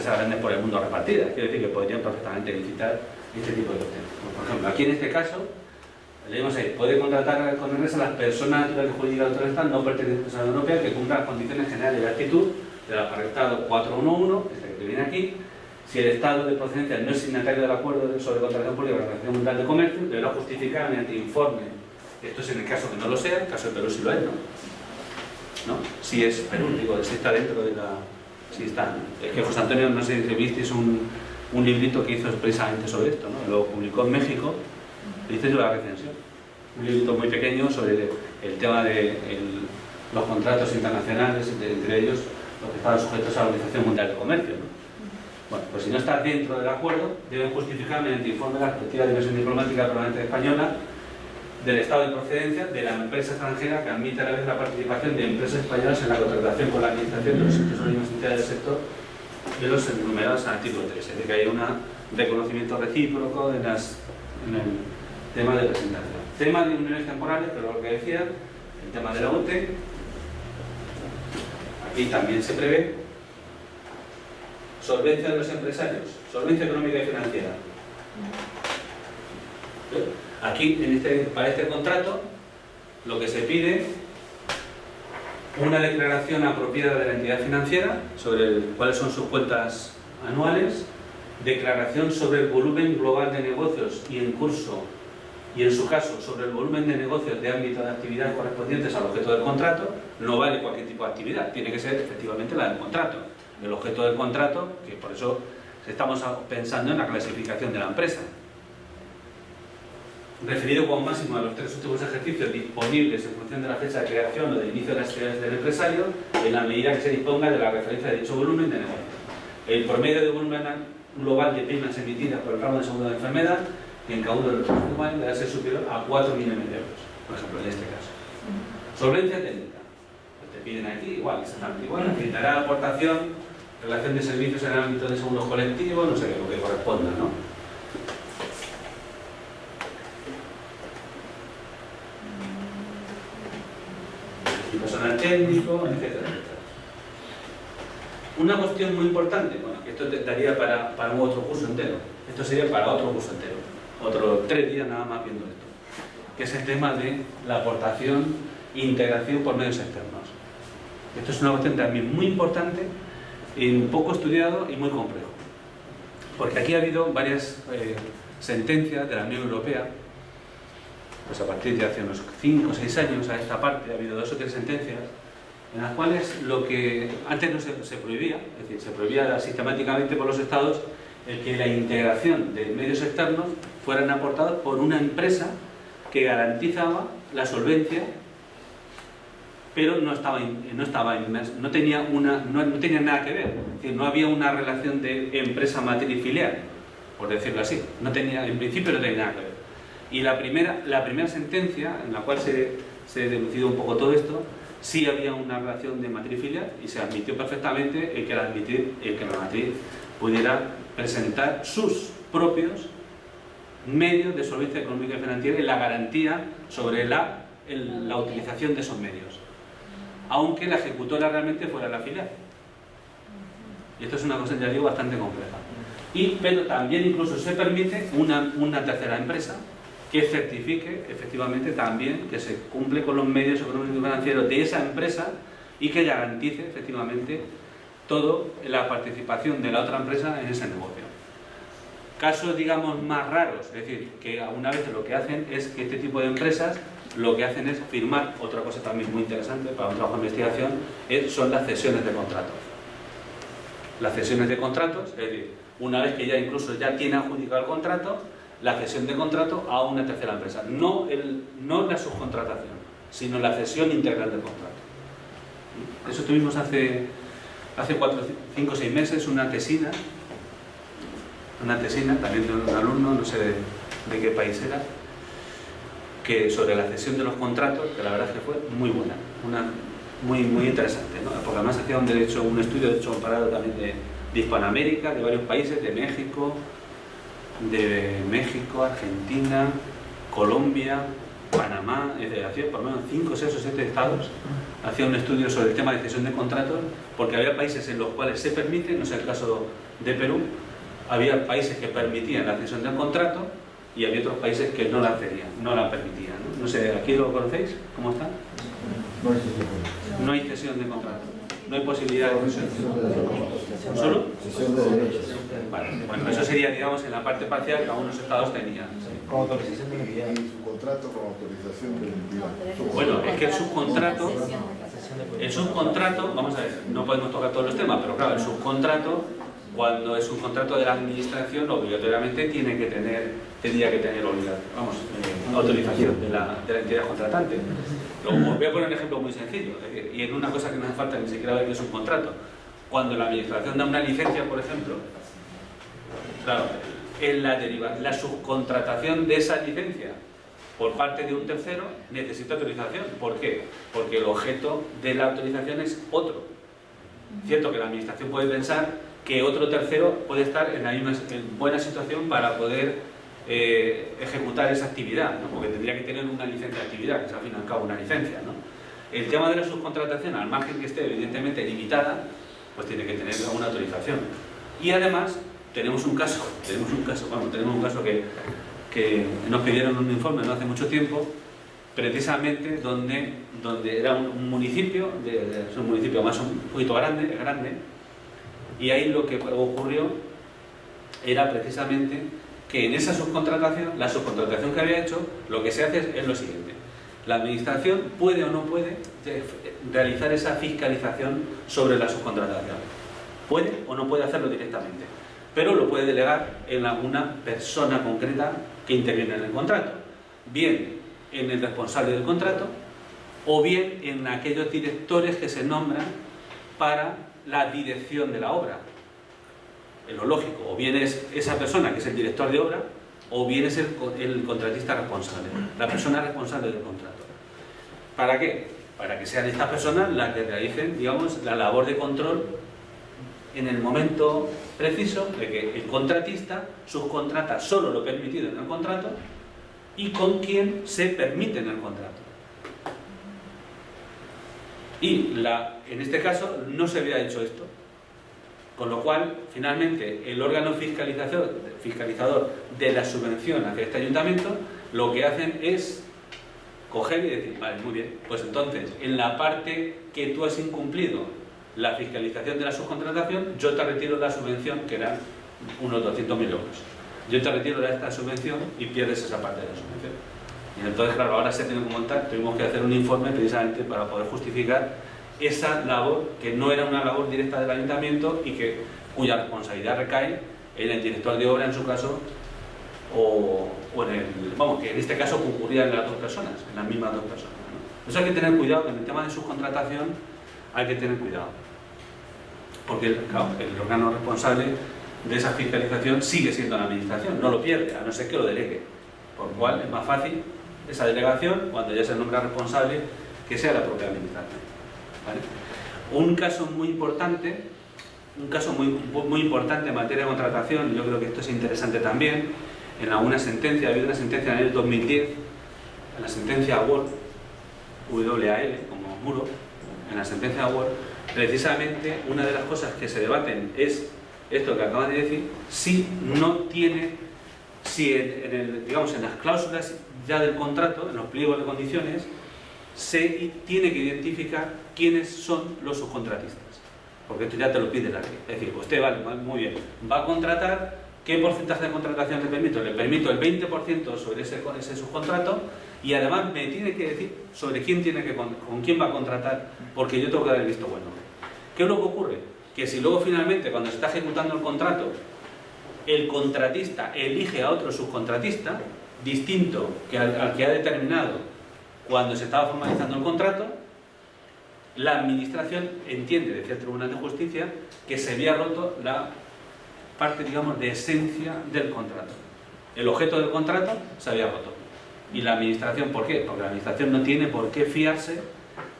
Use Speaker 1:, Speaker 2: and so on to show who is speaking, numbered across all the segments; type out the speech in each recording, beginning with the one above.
Speaker 1: empresas grandes por el mundo repartidas. Quiero decir que podrían perfectamente licitar este tipo de cuestiones. Por ejemplo, aquí en este caso, leemos ahí, puede contratar con ERES a las personas naturales jurídicas autorizadas no pertenecientes a la Unión Europea que cumplan las condiciones generales de actitud del apartado 411, este que viene aquí. Si el Estado de procedencia no es signatario del acuerdo sobre contratación pública de la Organización Mundial de Comercio, deberá justificar mediante informe. Esto es en el caso que no lo sea, en el caso de Perú sí lo es, ¿no? Si es Perú, digo, si está dentro de la... Si está. Es que José Antonio, no sé si visteis un librito que hizo precisamente sobre esto, ¿no? Lo publicó en México, dice yo la recensión. Un librito muy pequeño sobre el tema de los contratos internacionales, entre ellos los que estaban sujetos a la Organización Mundial de Comercio, ¿no? Bueno, pues si no está dentro del acuerdo, deben justificar mediante informe de la respectiva dimensión diplomática permanente española del Estado de procedencia de la empresa extranjera que admite a la vez la participación de empresas españolas en la contratación con la administración de los sitios organismos entidades del sector de los enumerados en el artículo 3, es decir, que hay un reconocimiento recíproco en el tema de presentación. Tema de uniones temporales, que es lo que decía, el tema de la UTE, aquí también se prevé solvencia de los empresarios, solvencia económica y financiera. Aquí, para este contrato, lo que se pide una declaración apropiada de la entidad financiera sobre cuáles son sus cuentas anuales, declaración sobre el volumen global de negocios y en curso, y en su caso sobre el volumen de negocios de ámbito de actividad correspondientes al objeto del contrato. No vale cualquier tipo de actividad, tiene que ser efectivamente la del contrato. El objeto del contrato, que por eso estamos pensando en la clasificación de la empresa. Referido como máximo a los 3 últimos ejercicios disponibles en función de la fecha de creación o de inicio de las actividades del empresario, en la medida que se disponga de la referencia de dicho volumen de negocio. El promedio de volumen global de primas emitidas por el ramo de seguro de enfermedad, que en cada uno de los próximos años debe ser superior a 4 millones de euros, por ejemplo, en este caso. Solvencia técnica. Pues te piden aquí, igual, exactamente igual, acreditará aportación, relación de servicios en el ámbito de seguros colectivos, no sé qué, lo que corresponda, ¿no? Y personal técnico, etcétera, etcétera. Una cuestión muy importante, bueno, que esto te daría para un otro curso entero, esto sería para otro curso entero, otros 3 días nada más viendo esto, que es el tema de la aportación e integración por medios externos. Esto es una cuestión también muy importante, poco estudiado y muy complejo, porque aquí ha habido varias sentencias de la Unión Europea, pues a partir de hace unos 5 o 6 años a esta parte ha habido 2 o 3 sentencias en las cuales lo que antes no se prohibía, es decir, se prohibía sistemáticamente por los estados el que la integración de medios externos fueran aportados por una empresa que garantizaba la solvencia, pero no tenía nada que ver, es decir, no había una relación de empresa matriz filial, por decirlo así, en principio no tenía nada que ver. Y la primera sentencia en la cual se deducido un poco todo esto, sí había una relación de matriz filial y se admitió perfectamente el que la matriz pudiera presentar sus propios medios de solvencia económica y financiera y la garantía sobre la utilización de esos medios, aunque la ejecutora realmente fuera la filial. Y esto es una cosa, ya digo, bastante compleja. Pero también incluso se permite una tercera empresa que certifique efectivamente también que se cumple con los medios económicos y financieros de esa empresa y que garantice efectivamente toda la participación de la otra empresa en ese negocio. Casos, digamos, más raros, es decir, que alguna vez lo que hacen es que este tipo de empresas lo que hacen es firmar, otra cosa también muy interesante para un trabajo de investigación, son las cesiones de contratos. Las cesiones de contratos, es decir, una vez que incluso ya tiene adjudicado el contrato, la cesión de contrato a una tercera empresa, no la subcontratación, sino la cesión integral del contrato. Eso tuvimos hace 5 o 6 meses una tesina también de un alumno, no sé de qué país era, que sobre la cesión de los contratos, que la verdad es que fue muy buena, muy interesante, ¿no? Porque además hacía un estudio comparado también de Hispanoamérica, de varios países, de México, Argentina, Colombia, Panamá, es decir, por lo menos 5, 6 o 7 estados hacía un estudio sobre el tema de cesión de contratos, porque había países en los cuales se permite, no es el caso de Perú, había países que permitían la cesión del contrato y había otros países que no la cedían, no la permitían. No sé, ¿aquí lo conocéis? ¿Cómo está? No hay cesión de contrato. No hay posibilidad de cesión. ¿Solo?
Speaker 2: Cesión de derechos.
Speaker 1: Vale, bueno, eso sería, digamos, en la parte parcial que algunos estados tenían.
Speaker 2: Con autorización de entidad. Y su contrato con autorización de entidad.
Speaker 1: Bueno, es que el subcontrato, vamos a ver, no podemos tocar todos los temas, pero claro, el subcontrato, cuando es un contrato de la administración, obligatoriamente tendría que tener autorización de la entidad contratante. Os voy a poner un ejemplo muy sencillo, y en una cosa que no hace falta ni siquiera ver que es un contrato. Cuando la administración da una licencia, por ejemplo, claro, en la subcontratación de esa licencia por parte de un tercero necesita autorización. ¿Por qué? Porque el objeto de la autorización es otro. Cierto que la administración puede pensar que otro tercero puede estar en buena situación para poder ejecutar esa actividad, ¿no? Porque tendría que tener una licencia de actividad, que es al fin y al cabo una licencia, ¿no? El tema de la subcontratación, al margen que esté evidentemente limitada, pues tiene que tener una autorización. Y además tenemos un caso que nos pidieron un informe no hace mucho tiempo, precisamente donde era un municipio, es un municipio más un poquito grande, y ahí lo que ocurrió era precisamente que en esa subcontratación, la subcontratación que había hecho, lo que se hace es lo siguiente: la administración puede o no puede realizar esa fiscalización sobre la subcontratación. Puede o no puede hacerlo directamente, pero lo puede delegar en alguna persona concreta que interviene en el contrato, bien en el responsable del contrato o bien en aquellos directores que se nombran para la dirección de la obra. Es lo lógico, o bien es esa persona que es el director de obra o bien es el contratista responsable, la persona responsable del contrato. ¿Para qué? Para que sean estas personas las que realicen, digamos, la labor de control en el momento preciso de que el contratista subcontrata solo lo permitido en el contrato y con quien se permite en el contrato. Y en este caso no se había hecho esto, con lo cual finalmente el órgano fiscalizador de la subvención hacia este ayuntamiento lo que hacen es coger y decir, vale, muy bien, pues entonces en la parte que tú has incumplido la fiscalización de la subcontratación, yo te retiro la subvención, que eran unos 200.000 euros. Yo te retiro esta subvención y pierdes esa parte de la subvención. Y entonces, claro, ahora se tiene que montar, tuvimos que hacer un informe precisamente para poder justificar esa labor, que no era una labor directa del ayuntamiento y cuya responsabilidad recae en el director de obra, en su caso, o que en este caso concurrían las dos personas, en las mismas dos personas, ¿no? Eso hay que tener cuidado, que en el tema de subcontratación hay que tener cuidado, porque claro, el órgano responsable de esa fiscalización sigue siendo la administración, no lo pierde, a no ser que lo delegue, por lo cual es más fácil esa delegación cuando ya se nombra responsable que sea la propia administración, ¿vale? Un caso muy importante en materia de contratación, yo creo que esto es interesante también, en alguna sentencia, ha habido una sentencia en el 2010, en la sentencia WAL, como muro, en la sentencia WAL, precisamente una de las cosas que se debaten es esto que acaban de decir, si en las cláusulas ya del contrato, en los pliegos de condiciones, se tiene que identificar quiénes son los subcontratistas, porque esto ya te lo pide la ley. Es decir, usted vale, muy bien, va a contratar, ¿qué porcentaje de contratación le permito? Le permito el 20% sobre ese subcontrato y además me tiene que decir sobre con quién va a contratar, porque yo tengo que dar el visto bueno. ¿Qué es lo que ocurre? Que si luego finalmente, cuando se está ejecutando el contrato, el contratista elige a otro subcontratista distinto al que ha determinado cuando se estaba formalizando el contrato, la administración entiende, decía el Tribunal de Justicia, que se había roto la parte, digamos, de esencia del contrato. El objeto del contrato se había roto. ¿Y la administración por qué? Porque la administración no tiene por qué fiarse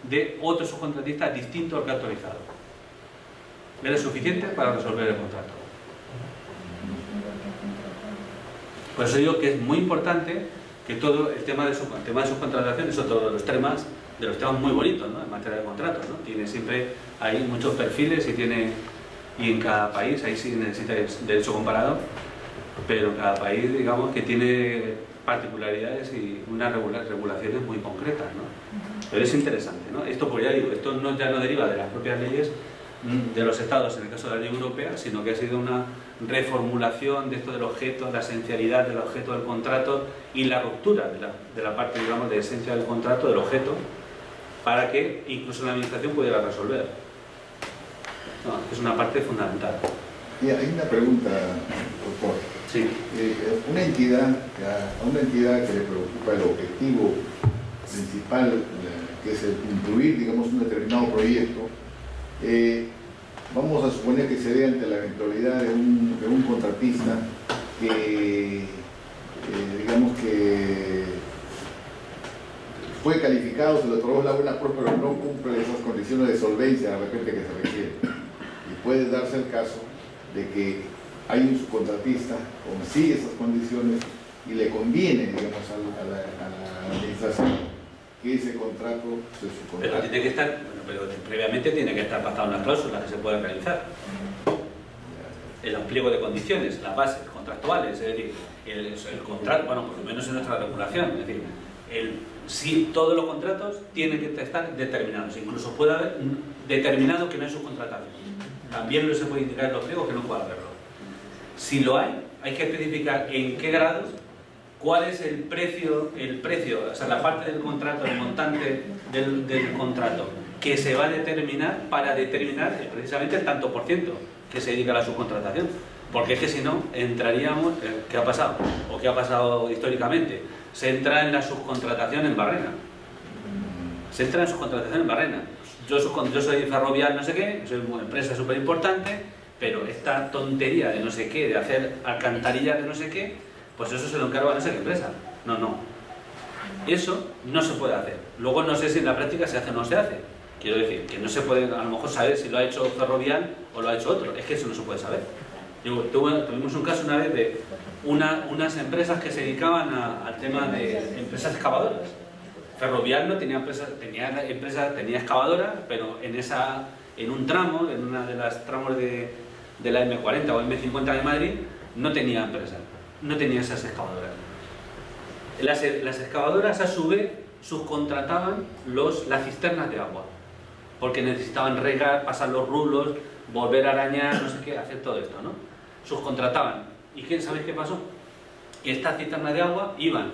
Speaker 1: de otro subcontratista distinto al que ha autorizado. Era suficiente para resolver el contrato. Por eso digo que es muy importante que todo el tema de subcontratación es otro de los temas muy bonitos, ¿no? En materia de contratos, ¿no? Tiene siempre, hay muchos perfiles y en cada país, ahí sí necesita derecho comparado, pero en cada país, digamos, que tiene particularidades y unas regulaciones muy concretas, ¿no? Pero es interesante, ¿no? Esto, pues ya digo, esto ya no deriva de las propias leyes de los estados, en el caso de la ley europea, sino que ha sido una reformulación de esto del objeto, la esencialidad del objeto del contrato y la ruptura de la parte, digamos, de esencia del contrato, del objeto, para que incluso la administración pudiera resolver. No, es una parte fundamental.
Speaker 2: Y hay una pregunta, doctor.
Speaker 1: Sí.
Speaker 2: A una entidad que le preocupa el objetivo principal, que es el incluir, digamos, un determinado proyecto, vamos a suponer que se dé ante la eventualidad de un contratista que, digamos que fue calificado, se le otorgó la buena prueba, pero no cumple esas condiciones de solvencia de repente que se requiere. Y puede darse el caso de que hay un subcontratista, consigue esas condiciones y le conviene, digamos, a la administración que ese contrato se subcontrate.
Speaker 1: Pero tiene que estar, bueno, pero previamente tiene que estar pactada una cláusula que se puede realizar. El pliego de condiciones, las bases contractuales, es decir, el contrato, bueno, por lo menos en nuestra regulación, es decir, si todos los contratos tienen que estar determinados, incluso puede haber determinado que no hay subcontratación. También no se puede indicar en los pliegos que no puede haberlo. Si lo hay que especificar en qué grados, cuál es el precio, o sea, la parte del contrato, el montante del contrato, que se va a determinar para determinar precisamente el tanto por ciento que se dedica a la subcontratación. Porque es que si no, entraríamos, ¿qué ha pasado? O ¿qué ha pasado históricamente? Se entra en la subcontratación en barrena. Se entra en subcontratación en barrena. Yo soy Ferrovial no sé qué, soy una empresa súper importante, pero esta tontería de no sé qué, de hacer alcantarillas de no sé qué, pues eso se lo encargo a no sé qué empresa. No. Eso no se puede hacer. Luego no sé si en la práctica se hace o no se hace. Quiero decir, que no se puede a lo mejor saber si lo ha hecho Ferrovial o lo ha hecho otro. Es que eso no se puede saber. Tuvimos un caso una vez de unas empresas que se dedicaban al tema de empresas excavadoras. Ferrovial no tenía empresas, tenía excavadoras, pero en un tramo, en una de las tramos de la M40 o M50 de Madrid, no tenía empresas, no tenía esas excavadoras. Las excavadoras a su vez subcontrataban las cisternas de agua, porque necesitaban regar, pasar los rulos, volver a arañar, no sé qué, hacer todo esto, ¿no? Subcontrataban. ¿Y sabéis qué pasó? Y estas cisternas de agua iban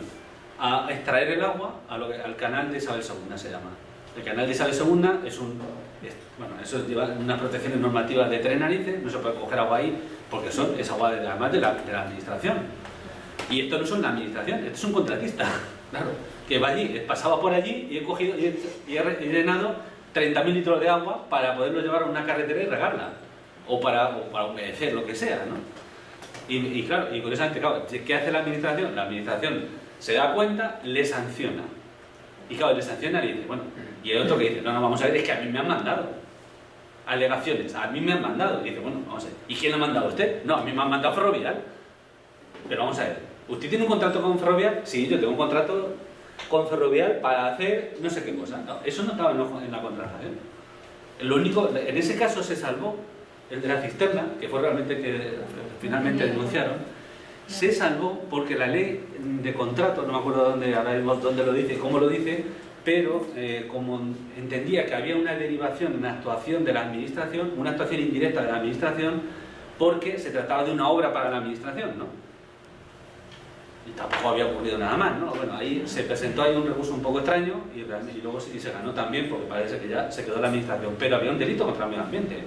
Speaker 1: a extraer el agua al canal de Isabel II, se llama. El canal de Isabel II eso lleva unas protecciones normativas de tres narices, no se puede coger agua ahí, porque es agua además de la administración. Y esto no son la administración, esto es un contratista, claro, que va allí, pasaba por allí y he cogido y he llenado 30.000 litros de agua para poderlo llevar a una carretera y regarla, o para humedecer, lo que sea, ¿no? Y claro, y curiosamente, claro, ¿qué hace la administración? La administración se da cuenta, le sanciona. Y claro, le sanciona y dice, bueno, y el otro que dice, no, vamos a ver, es que a mí me han mandado. Alegaciones, a mí me han mandado. Y dice, bueno, vamos a ver, ¿y quién le ha mandado a usted? No, a mí me han mandado Ferrovial. Pero vamos a ver, ¿usted tiene un contrato con Ferrovial? Sí, yo tengo un contrato con Ferrovial para hacer no sé qué cosa. No, eso no estaba en la contratación. Lo único, en ese caso se salvó el de la cisterna, que fue realmente que finalmente denunciaron. Se salvó porque la ley de contrato, no me acuerdo dónde lo dice, cómo lo dice, pero como entendía que había una derivación, una actuación de la administración, una actuación indirecta de la administración, porque se trataba de una obra para la administración, ¿no? Y tampoco había ocurrido nada más, ¿no? Bueno, ahí se presentó ahí un recurso un poco extraño y luego se ganó también, porque parece que ya se quedó la administración, pero había un delito contra el medio ambiente.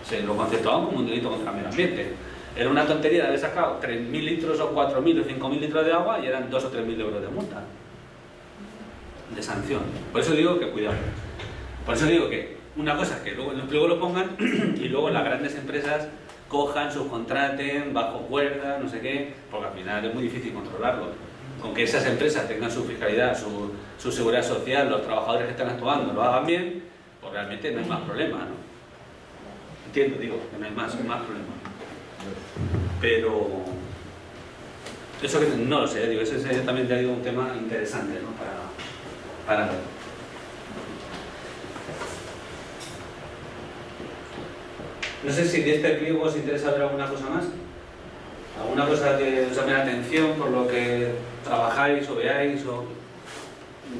Speaker 1: Se lo conceptuaban como un delito contra el medio ambiente. Era una tontería de haber sacado 3.000 litros o 4.000 o 5.000 litros de agua y eran 2 o 3.000 euros de multa, de sanción. Por eso digo que cuidado. Por eso digo que una cosa es que luego lo pongan y luego las grandes empresas cojan, subcontraten, bajo cuerda, no sé qué, porque al final es muy difícil controlarlo. Con que esas empresas tengan su fiscalidad, su seguridad social, los trabajadores que están actuando lo hagan bien, pues realmente no hay más problema, ¿no? Entiendo, digo, que no hay más problema. Pero Eso que no lo sé, digo, ese sería también te digo, un tema interesante, ¿no? Para ver. No sé si de este pliego os interesa ver alguna cosa más. ¿Alguna cosa que os llame la atención por lo que trabajáis o veáis o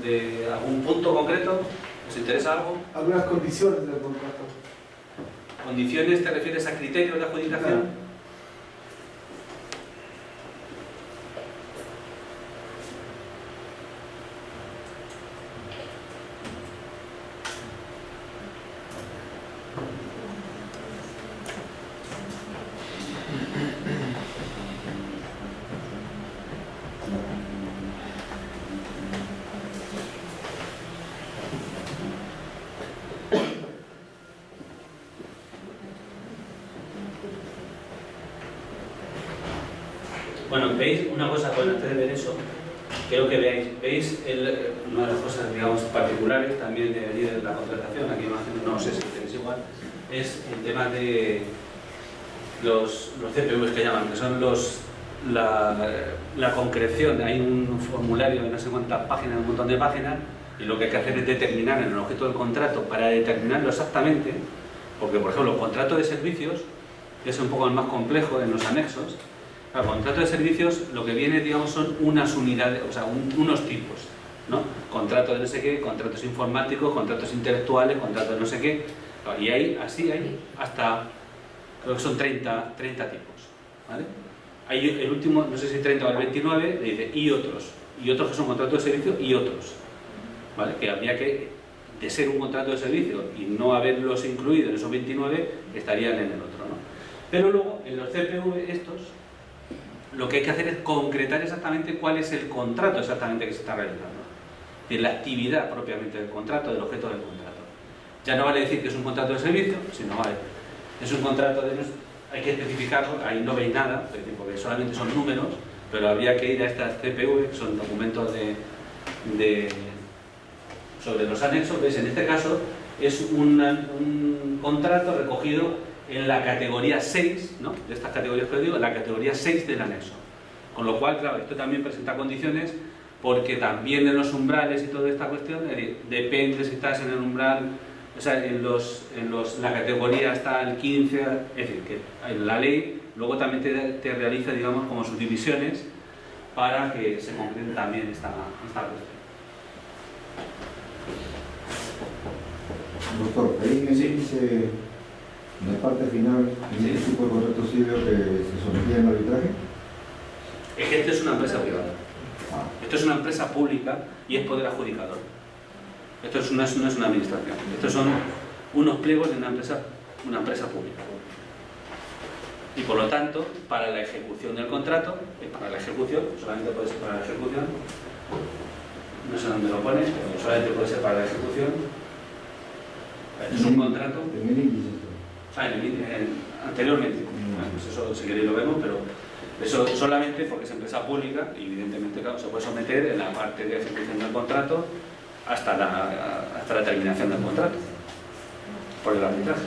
Speaker 1: de algún punto concreto? ¿Os interesa algo?
Speaker 3: Algunas condiciones del contrato.
Speaker 1: ¿Condiciones te refieres a criterios de adjudicación?
Speaker 3: Claro.
Speaker 1: Bueno, veis una cosa, bueno, antes de ver eso, quiero que veis una de las cosas, digamos, particulares también de venir de la contratación, aquí imagino, no sé si tenéis igual, es el tema de los CPVs que llaman, que son la concreción. Hay un formulario de no sé cuántas páginas, un montón de páginas, y lo que hay que hacer es determinar en el objeto del contrato, para determinarlo exactamente, porque por ejemplo el contrato de servicios es un poco el más complejo en los anexos. El contrato de servicios lo que viene, digamos, son unas unidades, o sea, unos tipos, ¿no? Contrato de no sé qué, contratos informáticos, contratos intelectuales, contratos de no sé qué, y hay hasta, creo que son 30 tipos, ¿vale? Hay el último, no sé si 30 o el 29, le dice y otros que son contratos de servicio y otros, ¿vale? Que habría que, de ser un contrato de servicio y no haberlos incluido en esos 29, estarían en el otro, ¿no? Pero luego, en los CPV estos, lo que hay que hacer es concretar exactamente cuál es el contrato exactamente que se está realizando, de la actividad propiamente del contrato, del objeto del contrato. Ya no vale decir que es un contrato de servicio, sino vale, es un contrato de... Hay que especificarlo, ahí no veis nada, porque solamente son números, pero habría que ir a estas CPV, que son documentos sobre los anexos. ¿Ves? En este caso es un contrato recogido en la categoría 6, ¿no? De estas categorías que os digo, en la categoría 6 del anexo. Con lo cual, claro, esto también presenta condiciones, porque también en los umbrales y toda esta cuestión, depende si estás en el umbral, o sea, la categoría está el 15, es decir, que en la ley luego también te realiza, digamos, como subdivisiones para que se concrete también esta cuestión.
Speaker 4: Doctor, ahí me dice en la parte final, en
Speaker 1: Sí.
Speaker 4: este tipo de contrato civil que se sometían al arbitraje.
Speaker 1: Es que esto es una empresa privada. Esto es una empresa pública y es poder adjudicador. Esto no es una administración. Estos son unos pliegos de una empresa pública. Y por lo tanto, para la ejecución del contrato, solamente puede ser para la ejecución, no sé dónde lo pone, pero solamente puede ser para la ejecución. Es un contrato.
Speaker 4: En el índice.
Speaker 1: Anteriormente. Pues eso, si queréis lo vemos, pero eso solamente porque es empresa pública y evidentemente, claro, se puede someter en la parte de ejecución del contrato hasta la terminación del contrato por el arbitraje.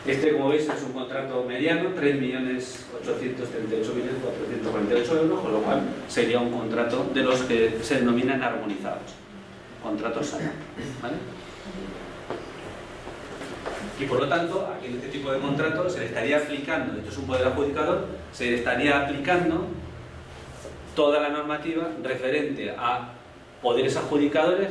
Speaker 1: Este, como veis, es un contrato mediano, 3.838.448 euros, con lo cual sería un contrato de los que se denominan armonizados, contratos SANA, ¿vale? Y por lo tanto, aquí en este tipo de contratos se le estaría aplicando, esto es un poder adjudicador, se le estaría aplicando toda la normativa referente a poderes adjudicadores,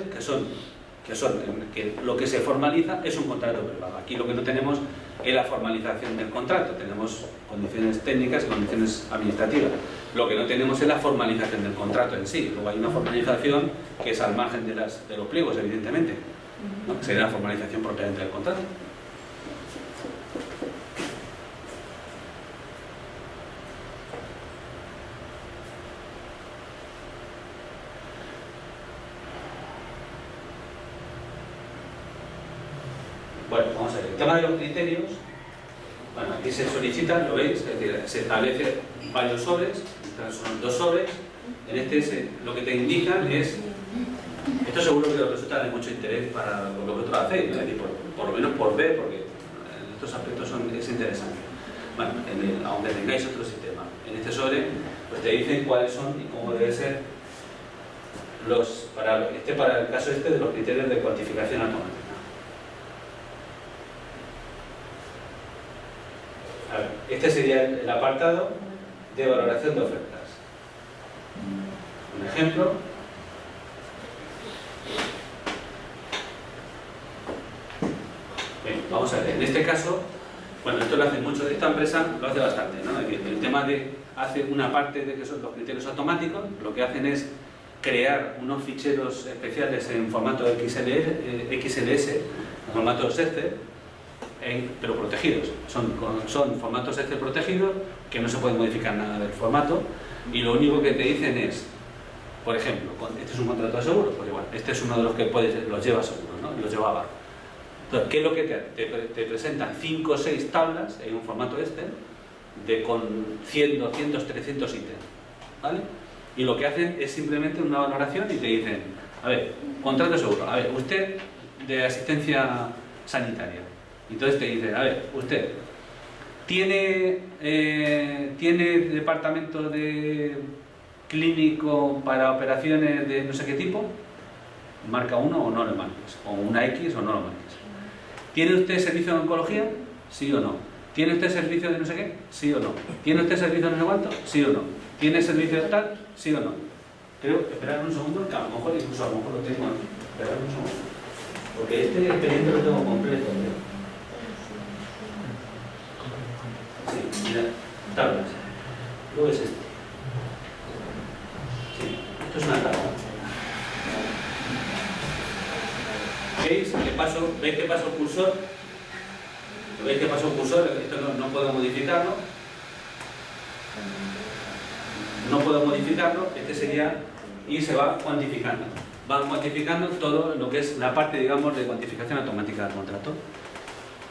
Speaker 1: que lo que se formaliza es un contrato privado. Aquí lo que no tenemos es la formalización del contrato, tenemos condiciones técnicas y condiciones administrativas. Lo que no tenemos es la formalización del contrato en sí. Luego hay una formalización que es al margen de los pliegos, evidentemente, ¿no? Que sería la formalización propiamente del contrato. Bueno, vamos a ver. El tema de los criterios, bueno, aquí se solicitan, lo veis, es decir, se establece varios sobres, son 2 sobres. En este lo que te indican es, esto seguro que os resulta de mucho interés para lo que vosotros hacéis, ¿no? Es decir, por lo menos por ver, porque estos aspectos es interesante. bueno, aunque tengáis otro sistema, en este sobre pues te dicen cuáles son y cómo debe ser para el caso de los criterios de cuantificación automática. A ver, este sería el apartado de valoración de ofertas. Un ejemplo. Bien, vamos a ver, en este caso, bueno, esto lo hace mucho, esta empresa lo hace bastante, ¿no? El tema de hace una parte de que son los criterios automáticos, lo que hacen es crear unos ficheros especiales en formato XLS, en formato Excel, pero protegidos. Son formatos Excel protegidos que no se puede modificar nada del formato y lo único que te dicen es, por ejemplo, este es un contrato de seguro, pues igual, este es uno de los que los lleva seguro, ¿no? Los lleva abajo. Entonces, ¿qué es lo que te presentan? 5 o 6 tablas en un formato Excel con 100, 200, 300 ítems, ¿vale? Y lo que hacen es simplemente una valoración y te dicen, a ver, contrato de seguro, a ver, usted de asistencia sanitaria. Entonces te dicen, a ver, usted tiene departamento de clínico para operaciones de no sé qué tipo, marca 1 o no lo marques, o una X o no lo marques. ¿Tiene usted servicio de oncología? ¿Sí o no? ¿Tiene usted servicio de no sé qué? ¿Sí o no? ¿Tiene usted servicio de no sé cuánto? ¿Sí o no? ¿Tiene servicio de tal? ¿Sí o no? Creo, esperad un segundo, que a lo mejor incluso lo tengo aquí. Esperad un segundo. Porque este expediente lo tengo completo, ¿no? Sí, mira, tablas. Luego es este. Sí, esto es una tabla. ¿Veis qué paso? ¿Veis qué paso el cursor? ¿Veis qué paso el cursor? Esto no puedo modificarlo. No puedo modificarlo, este sería, y se va cuantificando. Va cuantificando todo lo que es la parte, digamos, de cuantificación automática del contrato.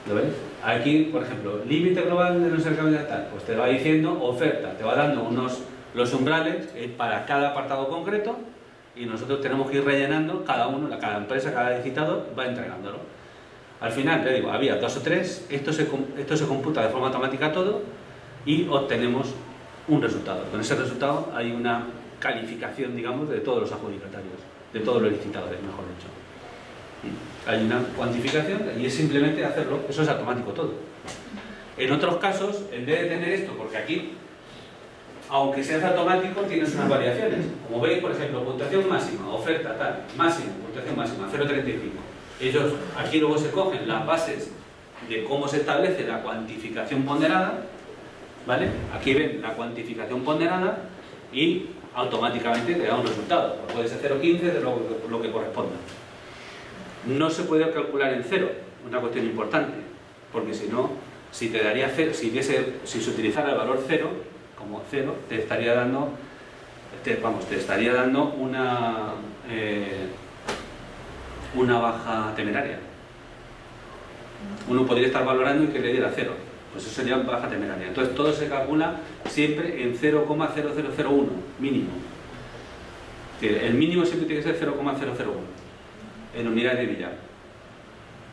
Speaker 1: ¿Lo veis? Aquí, por ejemplo, límite global de no ser de tal, pues te va diciendo oferta, te va dando los umbrales para cada apartado concreto y nosotros tenemos que ir rellenando cada empresa, cada licitador va entregándolo. Al final, te digo, había 2 o 3, esto se computa de forma automática todo y obtenemos un resultado. Con ese resultado hay una calificación, digamos, de todos los adjudicatarios, de todos los licitadores, mejor dicho. Hay una cuantificación y es simplemente hacerlo, eso es automático todo. En otros casos, en vez de tener esto, porque aquí, aunque sea automático, tienes unas variaciones. Como veis, por ejemplo, puntuación máxima, oferta tal, máxima, puntuación máxima, 0,35. Ellos aquí luego se cogen las bases de cómo se establece la cuantificación ponderada, ¿vale? Aquí ven la cuantificación ponderada y automáticamente te da un resultado. Puede ser 0,15 de lo que corresponda. No se puede calcular en 0, una cuestión importante, porque si no, si te daría 0, si se utilizara el valor 0 como 0, te estaría dando una baja temeraria. Uno podría estar valorando y que le diera 0. Pues eso sería baja temeraria. Entonces todo se calcula siempre en 0,0001 mínimo. El mínimo siempre tiene que ser 0,001 en unidades de millar.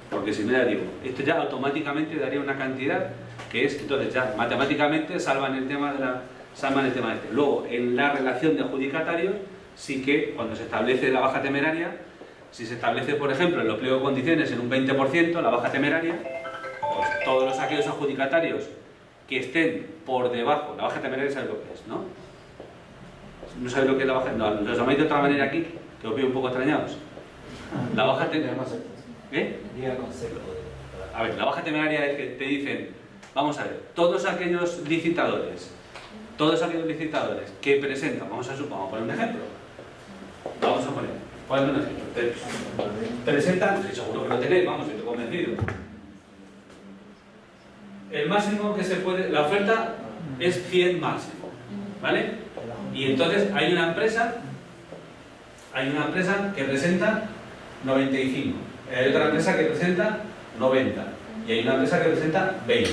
Speaker 1: Porque si no, ya digo, esto ya automáticamente daría una cantidad que es, entonces ya matemáticamente salvan el tema este. Luego, en la relación de adjudicatarios, sí que cuando se establece la baja temeraria, si se establece, por ejemplo, en los pliegos de condiciones en un 20% la baja temeraria, pues todos aquellos adjudicatarios que estén por debajo, la baja temeraria sabéis lo que es, ¿no? ¿No sabéis lo que es la baja? No, lo llamáis de otra manera aquí, que os veo un poco extrañados. La baja temeraria... ¿Eh? A ver, la baja temeraria es que te dicen, vamos a ver, todos aquellos licitadores que presentan, vamos a poner un ejemplo. Vamos a poner un ejemplo. Presentan, seguro que lo tenéis, vamos, estoy convencido. El máximo que se puede, la oferta es 100 máximo, ¿vale? Y entonces hay una empresa que presenta 95, hay otra empresa que presenta 90 y hay una empresa que presenta 20.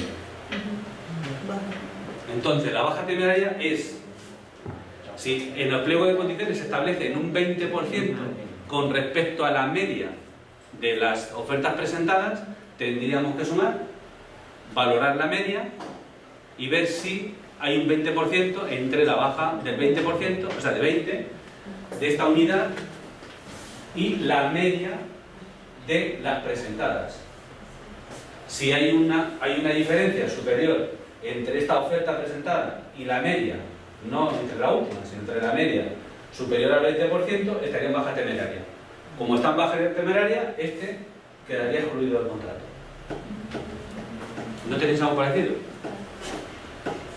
Speaker 1: Entonces la baja temeraria es, si en el pliego de condiciones se establece en un 20% con respecto a la media de las ofertas presentadas, tendríamos que sumar, valorar la media y ver si hay un 20% entre la baja del 20%, o sea, de 20, de esta unidad y la media de las presentadas. Si hay una diferencia superior entre esta oferta presentada y la media, no entre la última, sino entre la media superior al 20%, estaría en baja temeraria. Como está en baja temeraria, este quedaría excluido del contrato. ¿No tenéis algo parecido?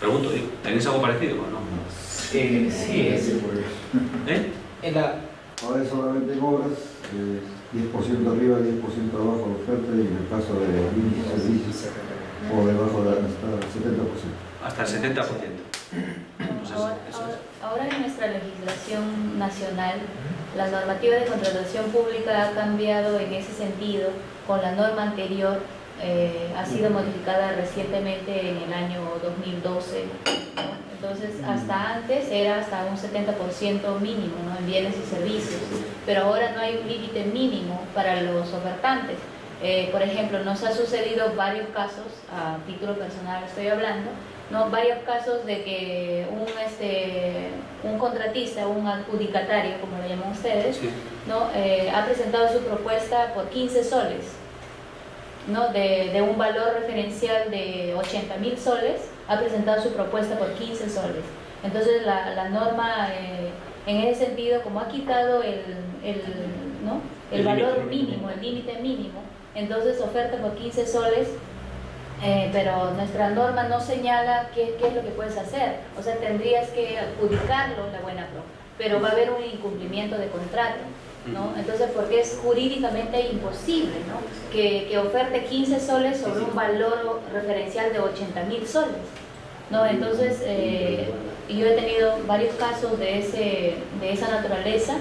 Speaker 1: Pregunto, digo, ¿tenéis algo parecido o no?
Speaker 3: Sí,
Speaker 1: ¿Eh?
Speaker 4: Ahora solamente en obras, 10% arriba, 10% abajo de oferta y en el caso de bienes y servicios o debajo de hasta el 70%.
Speaker 1: Hasta el 70%. Pues
Speaker 5: Ahora en nuestra legislación nacional, la normativa de contratación pública ha cambiado en ese sentido. Con la norma anterior ha sido modificada recientemente en el año 2012. Entonces, hasta antes era hasta un 70% mínimo, ¿no?, en bienes y servicios, pero ahora no hay un límite mínimo para los ofertantes. Por ejemplo, nos ha sucedido varios casos, a título personal estoy hablando, ¿no?, varios casos de que un contratista, un adjudicatario, como lo llaman ustedes,
Speaker 1: sí.
Speaker 5: ¿no?, ha presentado su propuesta por 15 soles, ¿no?, de un valor referencial de 80.000 soles, ha presentado su propuesta por 15 soles. Entonces la norma, en ese sentido, como ha quitado el valor mínimo, el límite mínimo, entonces oferta por 15 soles, pero nuestra norma no señala qué es lo que puedes hacer. O sea, tendrías que adjudicarlo la buena pro, pero va a haber un incumplimiento de contrato, ¿no? Entonces, porque es jurídicamente imposible, ¿no?, que oferte 15 soles sobre un valor referencial de 80.000 soles, ¿no? Entonces, yo he tenido varios casos de esa naturaleza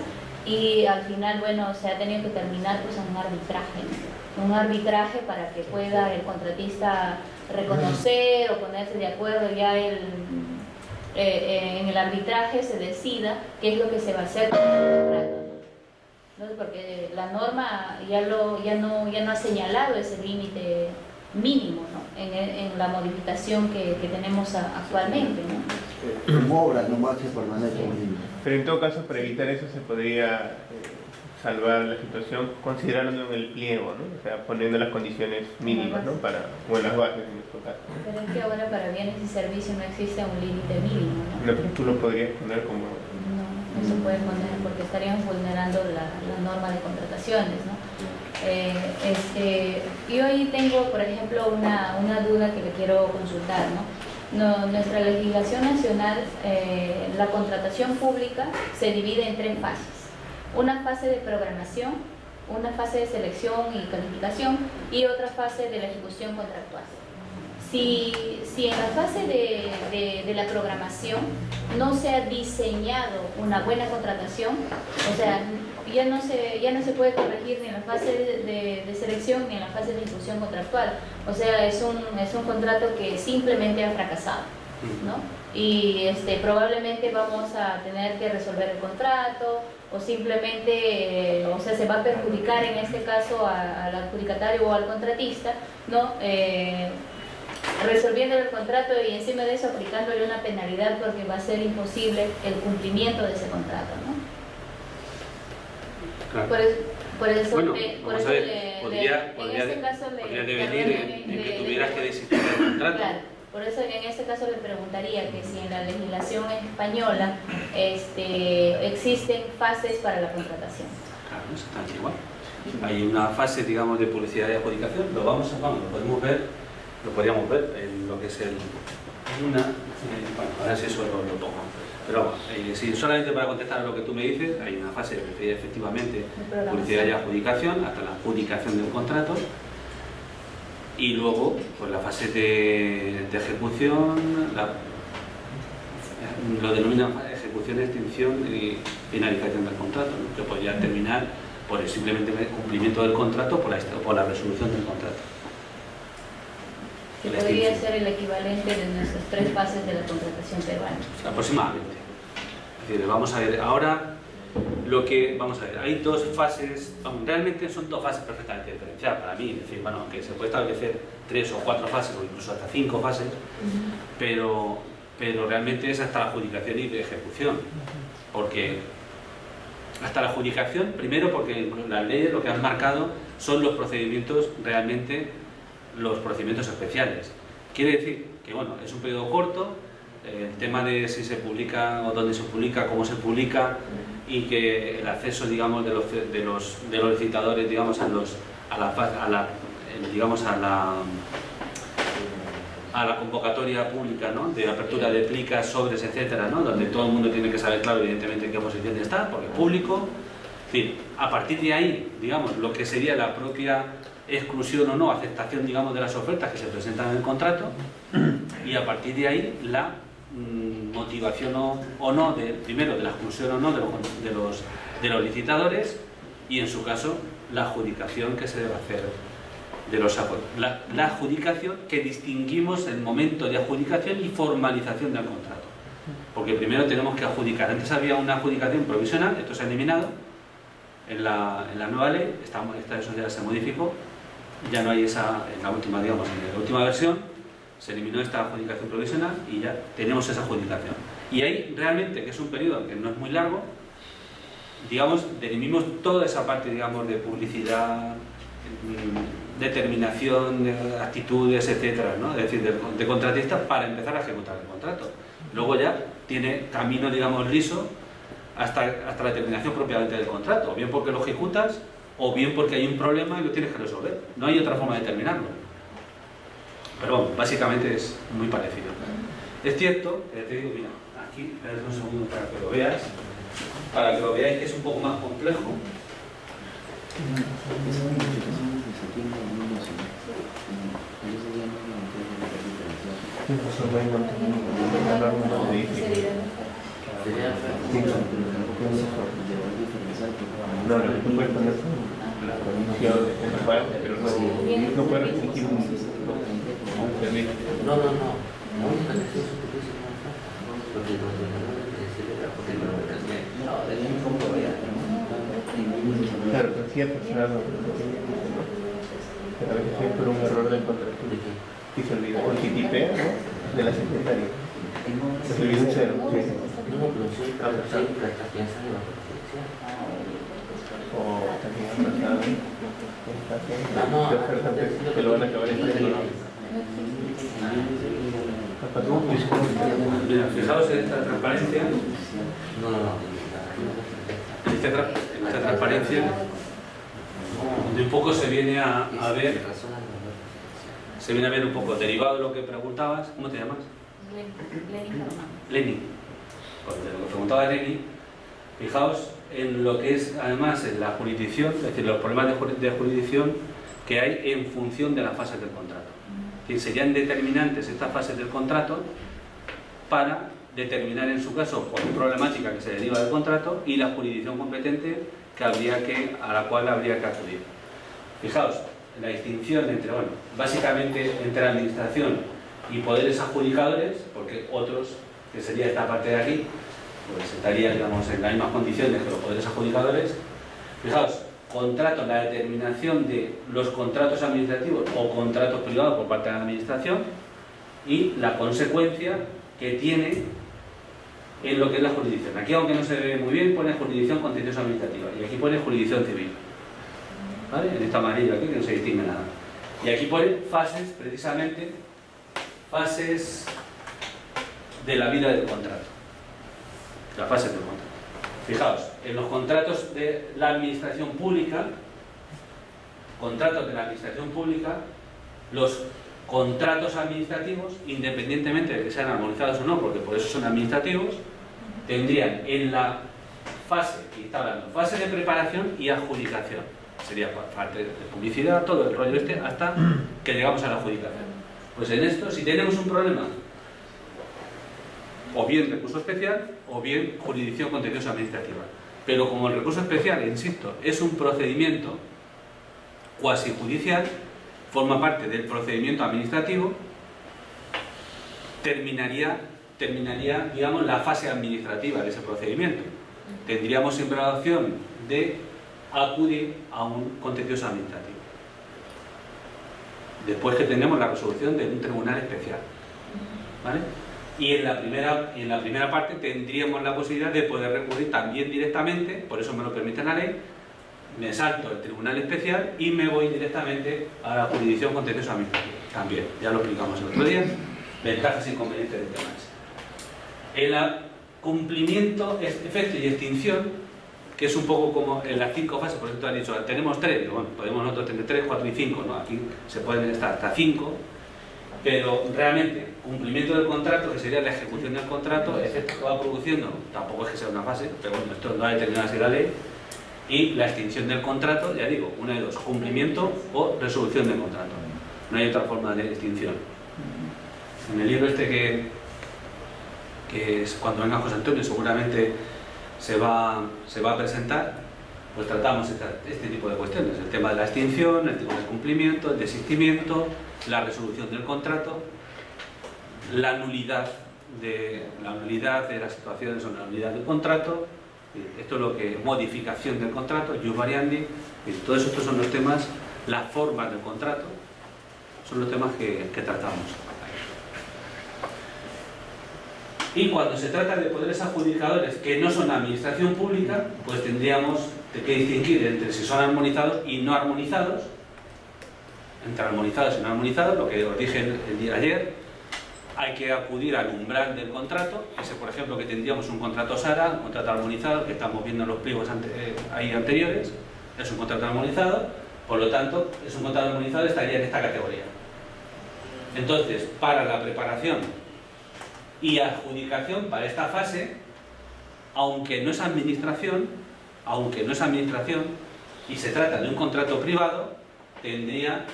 Speaker 5: y al final, bueno, se ha tenido que terminar pues en un arbitraje, ¿no?, un arbitraje para que pueda el contratista reconocer o ponerse de acuerdo. Ya en el arbitraje se decida qué es lo que se va a hacer con el contrato, ¿no? Porque la norma ya no ha señalado ese límite mínimo, ¿no?, en la modificación que tenemos actualmente, ¿no?
Speaker 4: Como obras nomás se permanece un límite.
Speaker 6: Pero en todo caso, para evitar eso se podría salvar la situación considerándolo en el pliego, ¿no? O sea, poniendo las condiciones mínimas, ¿no?, o en las bases en nuestro caso.
Speaker 5: Pero es que ahora para bienes y servicios no existe un límite mínimo, ¿no?
Speaker 6: No, pero tú lo podrías poner como...
Speaker 5: No se puede poner porque estaríamos vulnerando la norma de contrataciones, ¿no? Yo ahí tengo, por ejemplo, una duda que le quiero consultar, ¿no? Nuestra legislación nacional, la contratación pública se divide en 3 fases. Una fase de programación, una fase de selección y calificación y otra fase de la ejecución contractual. Si en la fase de la programación no se ha diseñado una buena contratación, o sea, ya no se puede corregir ni en la fase de selección ni en la fase de ejecución contractual. O sea, es un contrato que simplemente ha fracasado, ¿no? Y probablemente vamos a tener que resolver el contrato o simplemente, o sea, se va a perjudicar en este caso al adjudicatario o al contratista, ¿no? Resolviendo el contrato y encima de eso aplicándole una penalidad porque va a ser imposible el cumplimiento de ese contrato, ¿no?
Speaker 1: Claro.
Speaker 5: Por eso,
Speaker 1: Bueno,
Speaker 5: por
Speaker 1: vamos
Speaker 5: eso
Speaker 1: a ver, podría devenir en que tuvieras que desistir del contrato.
Speaker 5: Claro, por eso en este caso le preguntaría que si en la legislación española existen fases para la contratación.
Speaker 1: Claro, exactamente igual. Hay una fase, digamos, de publicidad y adjudicación, lo podríamos ver en lo que es bueno, ahora sí eso lo pongo. Pero vamos, si solamente para contestar a lo que tú me dices, hay una fase de efectivamente publicidad y adjudicación, hasta la adjudicación de un contrato, y luego pues la fase de ejecución, lo denominan ejecución, extinción y finalización del contrato, ¿no?, que podría terminar por el simplemente cumplimiento del contrato por la resolución del contrato.
Speaker 5: Que podría ser el equivalente de nuestras 3 fases de la contratación peruana.
Speaker 1: Aproximadamente. Es decir, vamos a ver, ahora Lo que, vamos a ver, hay dos fases, realmente son dos fases perfectamente diferenciadas para mí, es decir, bueno, que se puede establecer 3 o 4 fases o incluso hasta 5 fases, pero realmente es hasta la adjudicación y de ejecución, porque hasta la adjudicación, primero porque las leyes lo que han marcado son los procedimientos, realmente los procedimientos especiales. Quiere decir que, bueno, es un periodo corto, el tema de si se publica o dónde se publica, cómo se publica, y que el acceso, digamos, de los licitadores, digamos, a la convocatoria pública, ¿no?, de apertura de plicas, sobres, etcétera, ¿no?, donde todo el mundo tiene que saber, claro, evidentemente en qué posición está, porque es público. En fin, a partir de ahí, digamos, lo que sería la propia exclusión o no, aceptación, digamos, de las ofertas que se presentan en el contrato, y a partir de ahí la motivación o no, primero de la exclusión o no de los licitadores, y en su caso la adjudicación que se debe hacer de los acuerdos. La adjudicación, que distinguimos el momento de adjudicación y formalización del contrato, porque primero tenemos que adjudicar. Antes había una adjudicación provisional, esto se ha eliminado en la nueva ley, eso ya se modificó, ya no hay esa, en la última, digamos, en la última versión se eliminó esta adjudicación provisional y ya tenemos esa adjudicación. Y ahí realmente, que es un periodo que no es muy largo, digamos, delimimos toda esa parte, digamos, de publicidad, determinación, de actitudes, etcétera, ¿no?, es decir, de contratistas, para empezar a ejecutar el contrato. Luego ya tiene camino, digamos, liso hasta la terminación propiamente del contrato, o bien porque lo ejecutas, o bien porque hay un problema y lo tienes que resolver. No hay otra forma de terminarlo. Pero bueno, básicamente es muy parecido. Es cierto, te digo, mira, aquí, espera un segundo para que lo veáis, que es un poco más complejo.
Speaker 6: No, lo que tú puedes poner la condición en cual, pero no puedes restringir un servicio. Claro, pero sí es personal, pero a veces es por un error del contrato y se olvida, o si tipea, ¿no?, de la secretaria. Se olvida un cero. O también que lo van a acabar en
Speaker 1: Mira, fijaos en esta transparencia. En esta transparencia, donde un poco se viene a ver un poco, derivado de lo que preguntabas. ¿Cómo te llamas? Lenny. Pues de lo que preguntaba Lenny, fijaos en lo que es, además, en la jurisdicción, es decir, los problemas de jurisdicción que hay en función de las fases del contrato. Es decir, serían determinantes estas fases del contrato para determinar, en su caso, cualquier problemática que se deriva del contrato y la jurisdicción competente a la cual habría que acudir. Fijaos, la distinción entre, bueno, básicamente entre la administración y poderes adjudicadores, porque otros, que sería esta parte de aquí, pues estaría, digamos, en las mismas condiciones que los poderes adjudicadores. Fijaos, contratos, la determinación de los contratos administrativos o contratos privados por parte de la administración y la consecuencia que tiene en lo que es la jurisdicción. Aquí, aunque no se ve muy bien, pone jurisdicción contencioso administrativa y aquí pone jurisdicción civil, ¿vale? En esta amarillo aquí, que no se distingue nada. Y aquí pone fases, precisamente, fases de la vida del contrato. La fase del contrato. Fijaos, en los contratos de la administración pública, los contratos administrativos, independientemente de que sean armonizados o no, porque por eso son administrativos, tendrían en la fase, y está hablando, fase de preparación y adjudicación. Sería parte de publicidad, todo el rollo hasta que llegamos a la adjudicación. Pues en esto, si tenemos un problema, o bien recurso especial, o bien jurisdicción contenciosa administrativa. Pero como el recurso especial, insisto, es un procedimiento cuasi judicial, forma parte del procedimiento administrativo, terminaría, digamos, la fase administrativa de ese procedimiento. tendríamos siempre la opción de acudir a un contencioso administrativo. Después que tenemos la resolución de un tribunal especial, ¿vale? Y en la primera parte tendríamos la posibilidad de poder recurrir también directamente, por eso me lo permite la ley, me salto el tribunal especial y me voy directamente a la jurisdicción contencioso administrativa. También, ya lo explicamos el otro día, ventajas e inconvenientes del tema ese. El cumplimiento, efecto y extinción, que es un poco como en las 5 fases, por eso tú has dicho, tenemos 3, bueno, podemos nosotros tener 3, 4 y 5, ¿no? Aquí se pueden estar hasta 5, pero realmente, cumplimiento del contrato, que sería la ejecución del contrato, efecto que va produciendo, tampoco es que sea una fase, pero bueno, esto lo ha determinado así la ley, y la extinción del contrato, ya digo, una de dos, cumplimiento o resolución del contrato. No hay otra forma de extinción. En el libro este que es cuando venga José Antonio seguramente se va a presentar, pues tratamos este tipo de cuestiones, el tema de la extinción, el tema del cumplimiento, el desistimiento, la resolución del contrato, la nulidad de las situaciones o la nulidad del contrato. Esto es lo que, modificación del contrato, jus variandi, todos estos son los temas, las formas del contrato, son los temas que tratamos. Y cuando se trata de poderes adjudicadores que no son administración pública, pues tendríamos que distinguir entre si son armonizados y no armonizados, entre armonizados y no armonizados, lo que os dije el día de ayer. Hay que acudir al umbral del contrato, ese por ejemplo que tendríamos un contrato SARA, un contrato armonizado, que estamos viendo en los pliegos ahí anteriores, es un contrato armonizado, por lo tanto, es un contrato armonizado, estaría en esta categoría. Entonces, para la preparación y adjudicación, para esta fase, aunque no es administración, y se trata de un contrato privado, tendría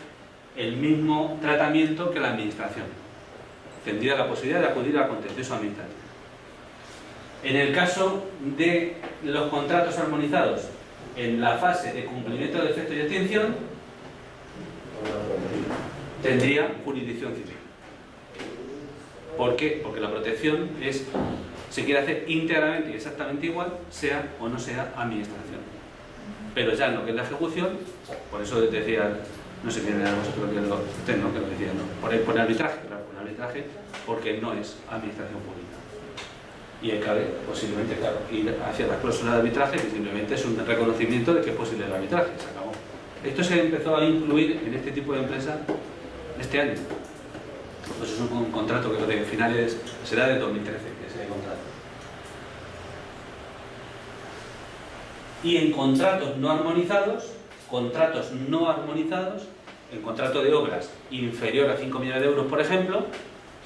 Speaker 1: el mismo tratamiento que la administración. Tendría la posibilidad de acudir al contencioso administrativo. En el caso de los contratos armonizados, en la fase de cumplimiento de efecto y extinción, tendría jurisdicción civil. ¿Por qué? Porque la protección se quiere hacer íntegramente y exactamente igual, sea o no sea administración. Pero ya en lo que es la ejecución, por eso decía, no sé quién era vosotros que lo decía, ¿no? Por arbitraje, claro, por arbitraje, porque no es administración pública. Y cabe posiblemente, claro, ir hacia la cláusula de arbitraje, que simplemente es un reconocimiento de que es posible el arbitraje, se acabó. Esto se empezó a incluir en este tipo de empresas este año. Pues es un contrato que de finales será de 2013, que ese contrato. Y en contratos no armonizados, en contrato de obras inferior a 5 millones de euros, por ejemplo,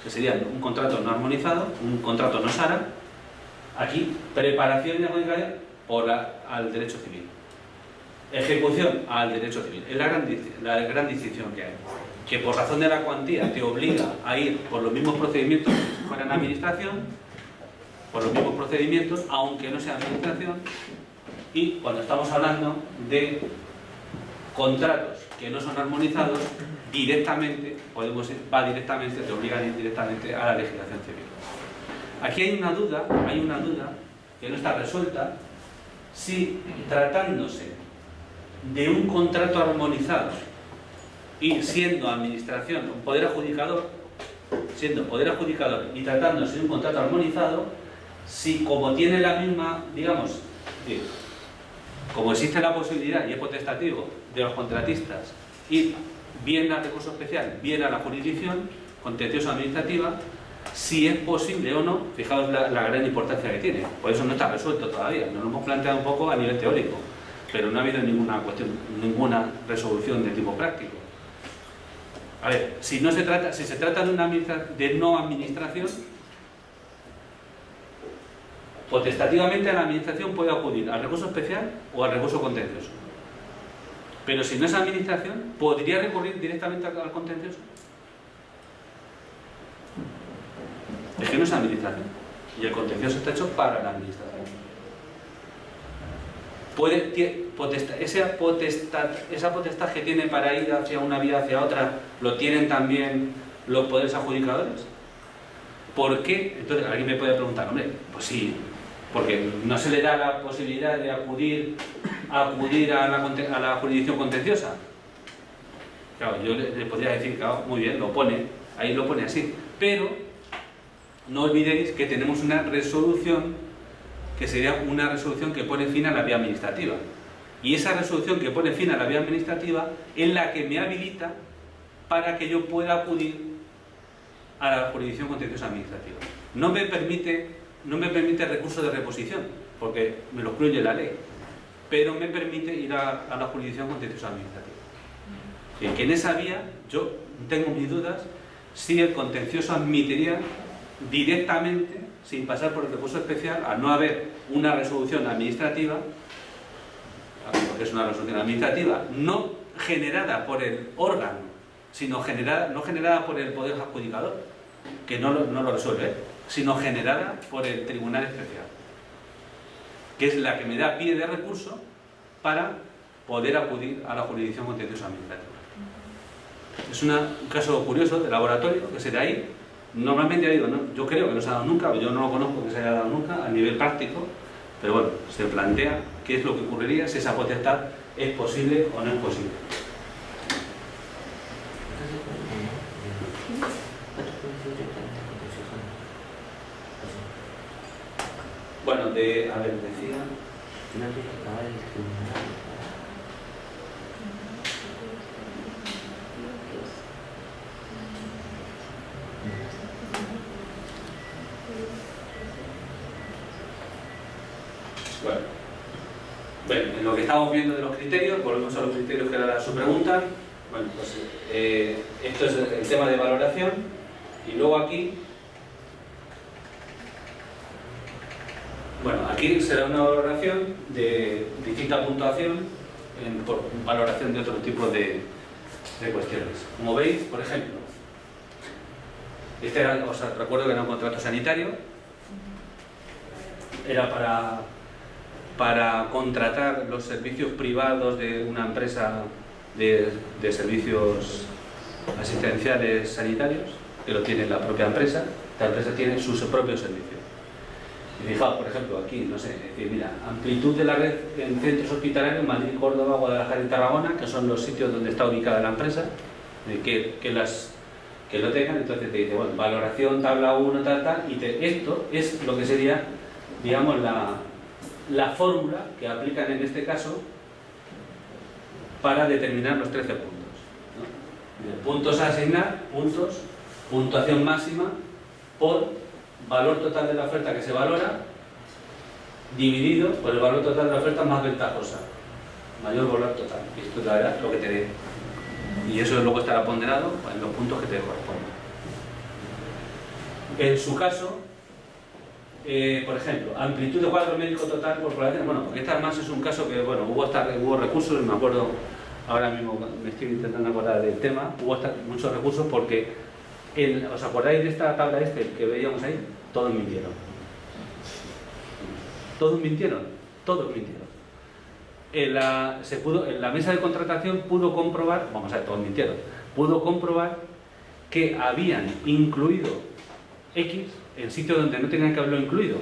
Speaker 1: que sería un contrato no armonizado, un contrato no SARA, aquí preparación y adjudicación al derecho civil. Ejecución al derecho civil. Es la gran distinción que hay. Que por razón de la cuantía te obliga a ir por los mismos procedimientos que si fueran administración, por los mismos procedimientos, aunque no sea administración, y cuando estamos hablando de contratos que no son armonizados, directamente, te obligan a ir directamente a la legislación civil. Aquí hay una duda que no está resuelta, si tratándose de un contrato armonizado y siendo administración, un poder adjudicador, y tratándose de un contrato armonizado, si como tiene la misma, digamos, como existe la posibilidad y es potestativo de los contratistas ir bien al recurso especial, bien a la jurisdicción contencioso administrativa, si es posible o no, fijaos la gran importancia que tiene, por eso no está resuelto todavía, nos lo hemos planteado un poco a nivel teórico, pero no ha habido ninguna resolución de tipo práctico. A ver, si se trata de no administración, potestativamente la administración puede acudir al recurso especial o al recurso contencioso. Pero si no es administración, ¿podría recurrir directamente al contencioso? Es que no es administración. Y el contencioso está hecho para la administración. Esa potestad que tiene para ir hacia una vía hacia otra, ¿lo tienen también los poderes adjudicadores? ¿Por qué? Entonces alguien me puede preguntar, hombre, pues sí, porque no se le da la posibilidad de acudir a la jurisdicción contenciosa. Claro, yo le podría decir, claro, muy bien, lo pone, ahí lo pone así, pero no olvidéis que tenemos una resolución que sería una resolución que pone fin a la vía administrativa. Y esa resolución que pone fin a la vía administrativa es la que me habilita para que yo pueda acudir a la jurisdicción contenciosa administrativa. No me permite recurso de reposición, porque me lo excluye la ley, pero me permite ir a la jurisdicción contenciosa administrativa. Y que en esa vía yo tengo mis dudas si el contencioso admitiría directamente, sin pasar por el recurso especial, al no haber una resolución administrativa, porque es una resolución administrativa, no generada por el órgano, sino no generada por el poder adjudicador, que no lo resuelve, sino generada por el tribunal especial, que es la que me da pie de recurso para poder acudir a la jurisdicción contenciosa administrativa. Es un caso curioso de laboratorio que se da ahí. Normalmente, ya digo, yo creo que no se ha dado nunca, yo no lo conozco que se haya dado nunca a nivel práctico, pero bueno, se plantea qué es lo que ocurriría si esa potestad es posible o no es posible. Bueno, a ver, decía... Bueno, en lo que estamos viendo de los criterios, volvemos a los criterios que era su pregunta. Bueno, pues esto es el tema de valoración, y luego aquí, bueno, aquí será una valoración de distinta puntuación por valoración de otro tipo de cuestiones. Como veis, por ejemplo, este era, os recuerdo que era un contrato sanitario, era para contratar los servicios privados de una empresa de servicios asistenciales sanitarios, que lo tiene la propia empresa. La empresa tiene sus propios servicios. Y fijaos, por ejemplo, aquí, no sé, decir, mira, amplitud de la red en centros hospitalarios, Madrid, Córdoba, Guadalajara y Tarragona, que son los sitios donde está ubicada la empresa, que lo tengan. Entonces te dice, bueno, valoración, tabla 1, tal, y esto es lo que sería, digamos, la fórmula que aplican en este caso para determinar los 13 puntos, ¿no? Puntos a asignar, puntuación máxima por valor total de la oferta que se valora, dividido por el valor total de la oferta más ventajosa, mayor valor total. Y esto te dará lo que te dé. Y eso luego estará ponderado en los puntos que te correspondan. En su caso, por ejemplo, amplitud de cuadro médico total por población. Bueno, porque esta además es un caso que, bueno, hubo recursos, me acuerdo, ahora mismo me estoy intentando acordar del tema, hubo muchos recursos porque, ¿os acordáis de esta tabla que veíamos ahí? Todos mintieron. Todos mintieron. En la mesa de contratación pudo comprobar, vamos a ver, todos mintieron, pudo comprobar que habían incluido X en sitios donde no tenían que haberlo incluido,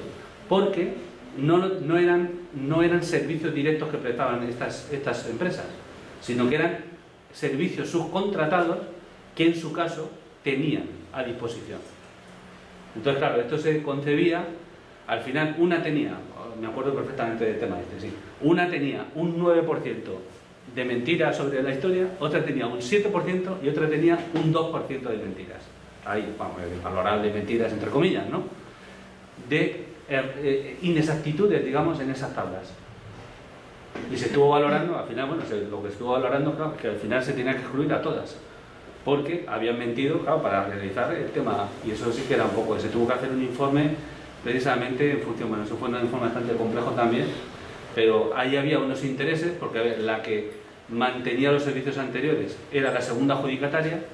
Speaker 1: porque no eran servicios directos que prestaban estas empresas, sino que eran servicios subcontratados que en su caso tenían a disposición. Entonces, claro, esto se concebía, al final una tenía, me acuerdo perfectamente del tema sí, una tenía un 9% de mentiras sobre la historia, otra tenía un 7% y otra tenía un 2% de mentiras. Ahí, vamos, valorar de mentiras entre comillas, ¿no? De inexactitudes, digamos, en esas tablas. Y se estuvo valorando, al final, bueno, lo que estuvo valorando, claro, es que al final se tenía que excluir a todas, porque habían mentido, claro, para realizar el tema, y eso sí que era un poco, se tuvo que hacer un informe precisamente en función, bueno, eso fue un informe bastante complejo también, pero ahí había unos intereses, porque a ver, la que mantenía los servicios anteriores era la segunda adjudicataria,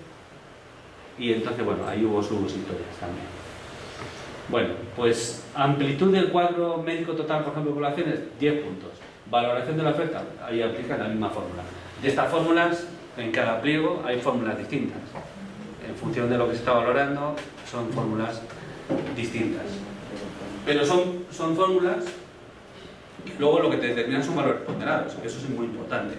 Speaker 1: y entonces, bueno, ahí hubo sus historias también. Bueno, pues amplitud del cuadro médico total, por ejemplo, de poblaciones, 10 puntos. Valoración de la oferta, ahí aplica la misma fórmula. De estas fórmulas, en cada pliego hay fórmulas distintas. En función de lo que se está valorando, son fórmulas distintas. Pero son fórmulas, luego lo que te determinan son valores ponderados, que eso es muy importante.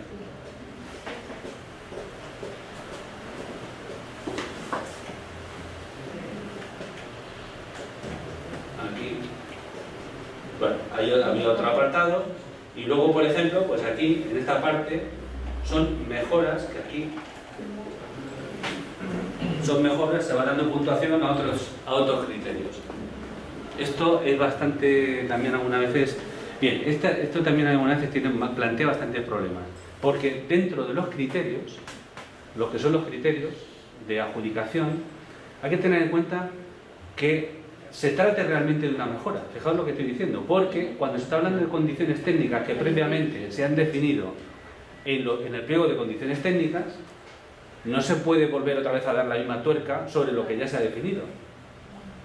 Speaker 1: Aquí, bueno, ahí había otro apartado, y luego, por ejemplo, pues aquí, en esta parte, son mejoras que aquí son mejoras, se va dando puntuación a otros criterios. Esto es bastante, también algunas veces, bien, esto también algunas veces plantea bastantes problemas, porque dentro de los criterios, lo que son los criterios de adjudicación, hay que tener en cuenta que se trate realmente de una mejora. Fijaos lo que estoy diciendo, porque cuando se está hablando de condiciones técnicas que previamente se han definido en el pliego de condiciones técnicas, no se puede volver otra vez a dar la misma tuerca sobre lo que ya se ha definido.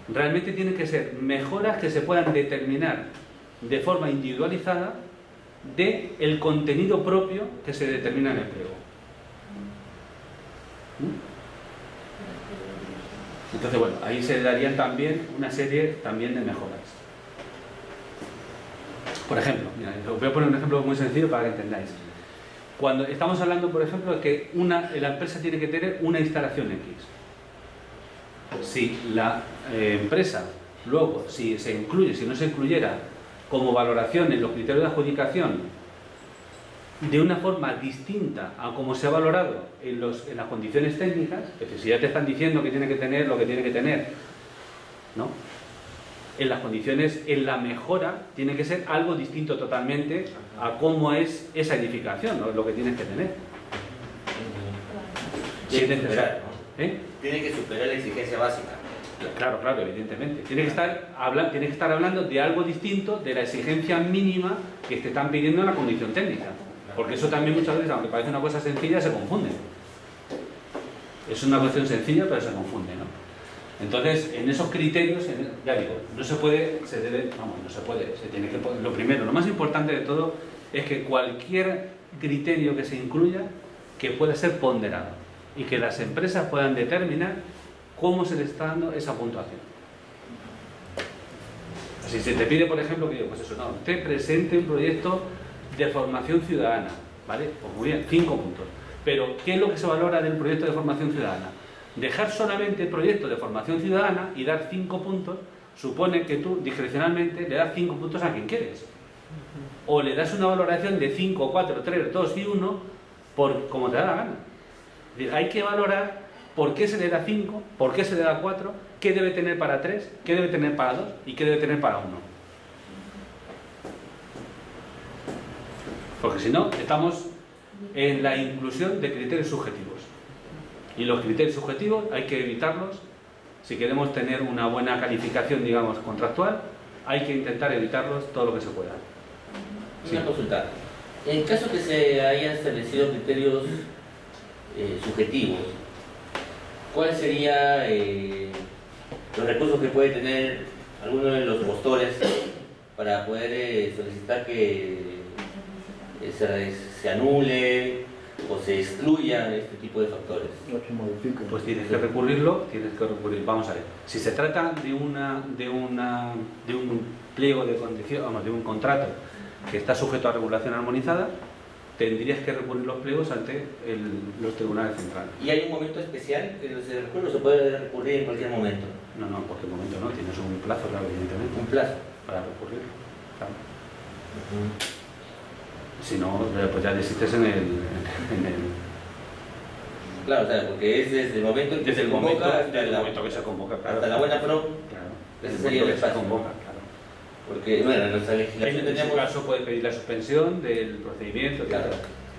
Speaker 1: Realmente tienen que ser mejoras que se puedan determinar de forma individualizada del contenido propio que se determina en el pliego. Entonces, bueno, ahí se darían también una serie también de mejoras. Por ejemplo, mira, os voy a poner un ejemplo muy sencillo para que entendáis. Cuando estamos hablando, por ejemplo, de que la empresa tiene que tener una instalación X. Si la empresa, luego, si no se incluyera como valoración en los criterios de adjudicación de una forma distinta a como se ha valorado en las condiciones técnicas, es decir, si ya te están diciendo que tiene que tener lo que tiene que tener, ¿no? En las condiciones, en la mejora, tiene que ser algo distinto totalmente a cómo es esa edificación, ¿no? Lo que tienes que tener.
Speaker 7: Tiene que superar, ¿no?
Speaker 1: ¿Eh?
Speaker 7: Tiene que superar la exigencia básica.
Speaker 1: Claro, claro, evidentemente. Tiene que estar hablando de algo distinto de la exigencia mínima que te están pidiendo en la condición técnica. Porque eso también muchas veces, aunque parece una cosa sencilla, se confunde. Es una cuestión sencilla, pero se confunde, ¿no? Entonces, en esos criterios, ya digo, no se puede, se tiene que poner. Lo primero, lo más importante de todo es que cualquier criterio que se incluya, que pueda ser ponderado y que las empresas puedan determinar cómo se le está dando esa puntuación. Si se te pide, por ejemplo, que pues eso, no, usted presente un proyecto de formación ciudadana, ¿vale? Pues muy bien, 5 puntos. Pero, ¿qué es lo que se valora del proyecto de formación ciudadana? Dejar solamente el proyecto de formación ciudadana y dar 5 puntos supone que tú discrecionalmente le das 5 puntos a quien quieres. O le das una valoración de 5, 4, 3, 2 y 1 por como te da la gana. Es decir, hay que valorar por qué se le da 5, por qué se le da 4, qué debe tener para 3, qué debe tener para 2 y qué debe tener para 1. Porque si no, estamos en la inclusión de criterios subjetivos. Y los criterios subjetivos hay que evitarlos. Si queremos tener una buena calificación, digamos, contractual, hay que intentar evitarlos todo lo que se pueda.
Speaker 7: Una consulta. En caso que se hayan establecido criterios subjetivos, ¿cuáles serían los recursos que puede tener alguno de los postores para poder solicitar que se anule o se excluya este tipo de factores?
Speaker 1: Pues tienes que recurrirlo, vamos a ver, si se trata de un pliego de condiciones, vamos, de un contrato que está sujeto a regulación armonizada, tendrías que recurrir los pliegos ante los tribunales centrales.
Speaker 7: ¿Y hay un momento especial que se recurre o se puede recurrir en cualquier momento?
Speaker 1: No, en cualquier momento no, tienes un plazo, claro, evidentemente.
Speaker 7: Un plazo.
Speaker 1: Para recurrir, claro. Si no, pues ya desistes en el...
Speaker 7: Claro, o sea, porque es desde el momento en que
Speaker 1: Desde el momento que se convoca, claro.
Speaker 7: Hasta la buena pro,
Speaker 1: Claro.
Speaker 7: ese sería el espacio.
Speaker 1: Se convoca, claro.
Speaker 7: Porque, bueno, en nuestra legislación
Speaker 1: En ese
Speaker 7: tenemos...
Speaker 1: caso puede pedir la suspensión del procedimiento,
Speaker 7: Claro,
Speaker 1: etc.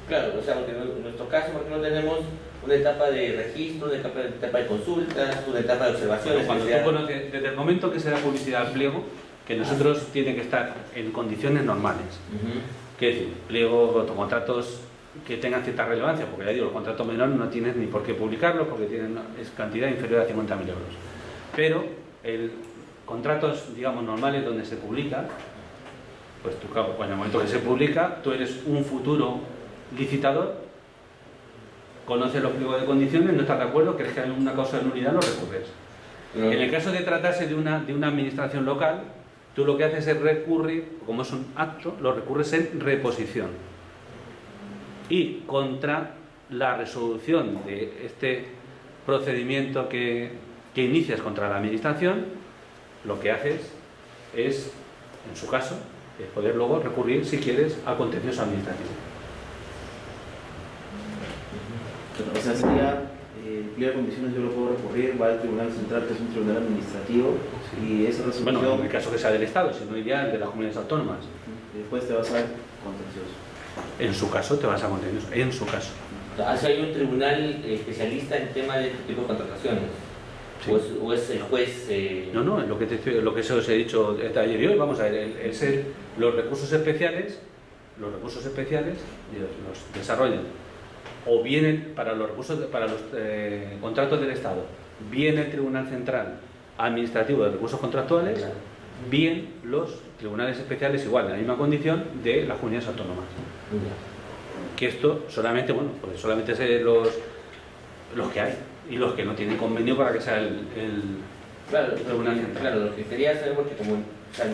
Speaker 7: claro, o sea, porque en nuestro caso, porque no tenemos una etapa de registro, una etapa de consultas, una etapa de observaciones.
Speaker 1: Cuando tú conoces, desde el momento que se da publicidad al pliego, que nosotros tiene que estar en condiciones normales. Quiero decir, pliego, autocontratos que tengan cierta relevancia, porque ya digo, los contratos menores no tienes ni por qué publicarlos porque tienen es cantidad inferior a 50.000 euros. Pero contratos, digamos, normales donde se publica, pues tú, claro, en el momento que se publica, tú eres un futuro licitador, conoces los pliegos de condiciones, no estás de acuerdo, crees que hay una causa de nulidad, lo recurres. En el caso de tratarse de una administración local, Tú lo que haces es recurrir, como es un acto, lo recurres en reposición. Y contra la resolución de este procedimiento que inicias contra la administración, lo que haces es, en su caso, es poder luego recurrir, si quieres, al contencioso administrativo.
Speaker 8: O sea, sería el pliego de condiciones, yo lo puedo recurrir, va al Tribunal Central, que es un tribunal administrativo, y esa resolución...
Speaker 1: Bueno, en el caso que sea del Estado, si no iría de las comunidades autónomas.
Speaker 8: Y después te vas a contencioso.
Speaker 1: En su caso te vas a contencioso, en su caso.
Speaker 7: ¿Así hay un tribunal especialista en tema de este tipo de contrataciones?
Speaker 1: Sí.
Speaker 7: ¿O es el juez?
Speaker 1: No, lo que se os he dicho ayer y hoy, vamos a ver, los recursos especiales los desarrollan o bien para los recursos para los contratos del Estado, bien el Tribunal Central Administrativo de Recursos Contractuales, bien los tribunales especiales, igual, en la misma condición, de las comunidades autónomas. Que esto solamente, bueno, pues solamente es los que hay y los que no tienen convenio para que sea el Tribunal Central.
Speaker 7: Claro, lo que quería saber, porque como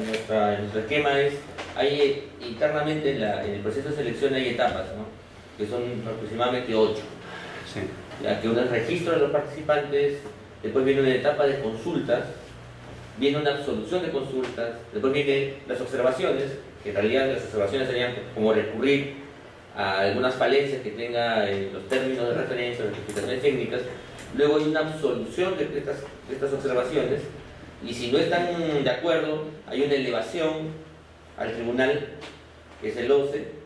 Speaker 7: nuestro esquema es, hay internamente en el proceso de selección hay etapas, ¿no? Que son aproximadamente 8.
Speaker 1: Sí.
Speaker 7: Ya que uno es registro de los participantes, después viene una etapa de consultas, viene una absolución de consultas, después vienen las observaciones, que en realidad las observaciones serían como recurrir a algunas falencias que tenga los términos de referencia, las explicaciones técnicas. Luego hay una absolución de estas observaciones, y si no están de acuerdo, hay una elevación al tribunal, que es el 11,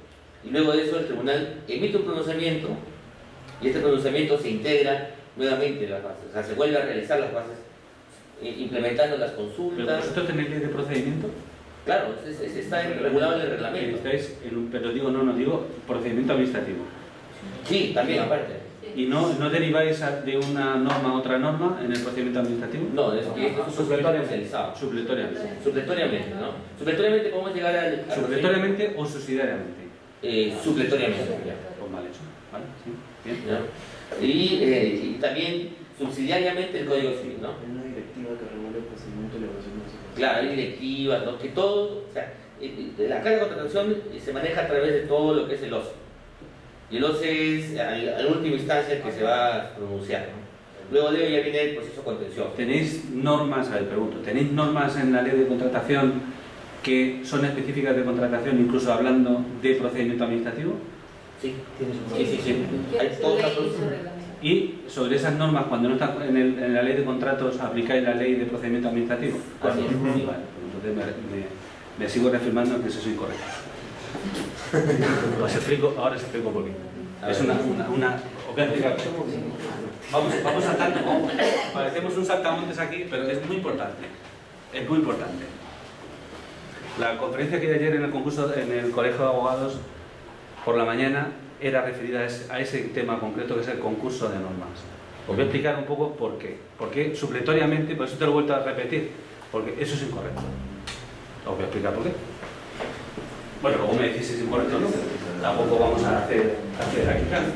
Speaker 7: y luego de eso el tribunal emite un pronunciamiento, y este pronunciamiento se integra nuevamente en las bases, o sea, se vuelve a realizar las bases, implementando las
Speaker 1: ¿Pero
Speaker 7: consultas.
Speaker 1: vosotros tenéis ley de procedimiento?
Speaker 7: Claro, está regulado en el reglamento.
Speaker 1: Pero digo procedimiento administrativo.
Speaker 7: Sí, también aparte.
Speaker 1: ¿Y no deriváis de una norma a otra norma en el procedimiento administrativo?
Speaker 7: No, es que esto es un procedimiento especializado.
Speaker 1: Supletoriamente.
Speaker 7: Supletoriamente, ¿no? Supletoriamente podemos llegar al...
Speaker 1: ¿Supletoriamente o subsidiariamente?
Speaker 7: Supletoriamente, ya.
Speaker 1: Pues mal hecho. ¿Vale? Sí. Bien.
Speaker 7: ¿Ya? Y también subsidiariamente el Código Civil, ¿no?
Speaker 8: Hay una directiva que regula el procedimiento de elaboración de los...
Speaker 7: Claro, hay directivas, ¿no? Que todo, o sea, la carga de contratación se maneja a través de todo lo que es el OCE. Y el OCE es en última instancia el que se va a pronunciar, ¿no? Luego de ello ya viene el proceso contencioso.
Speaker 1: ¿Tenéis normas, ¿tenéis normas en la ley de contratación que son específicas de contratación, incluso hablando de procedimiento administrativo?
Speaker 7: Sí, sí. Hay todos los...
Speaker 1: Y sobre esas normas, cuando no están en la ley de contratos, ¿aplicáis la ley de procedimiento administrativo?
Speaker 7: Así es.
Speaker 1: Vale, pues entonces me sigo reafirmando en que eso es incorrecto. Ahora os explico por qué. Es una os voy a explicar. Vamos saltando. Parecemos un saltamontes aquí, pero es muy importante. Es muy importante. La conferencia que di ayer en el Colegio de Abogados por la mañana era referida a ese tema concreto, que es el concurso de normas. Os voy a explicar un poco por qué. Porque supletoriamente, por eso te lo he vuelto a repetir, porque eso es incorrecto. Os voy a explicar por qué. Bueno, como me decís si es incorrecto o no, tampoco vamos a hacer aquí cambio.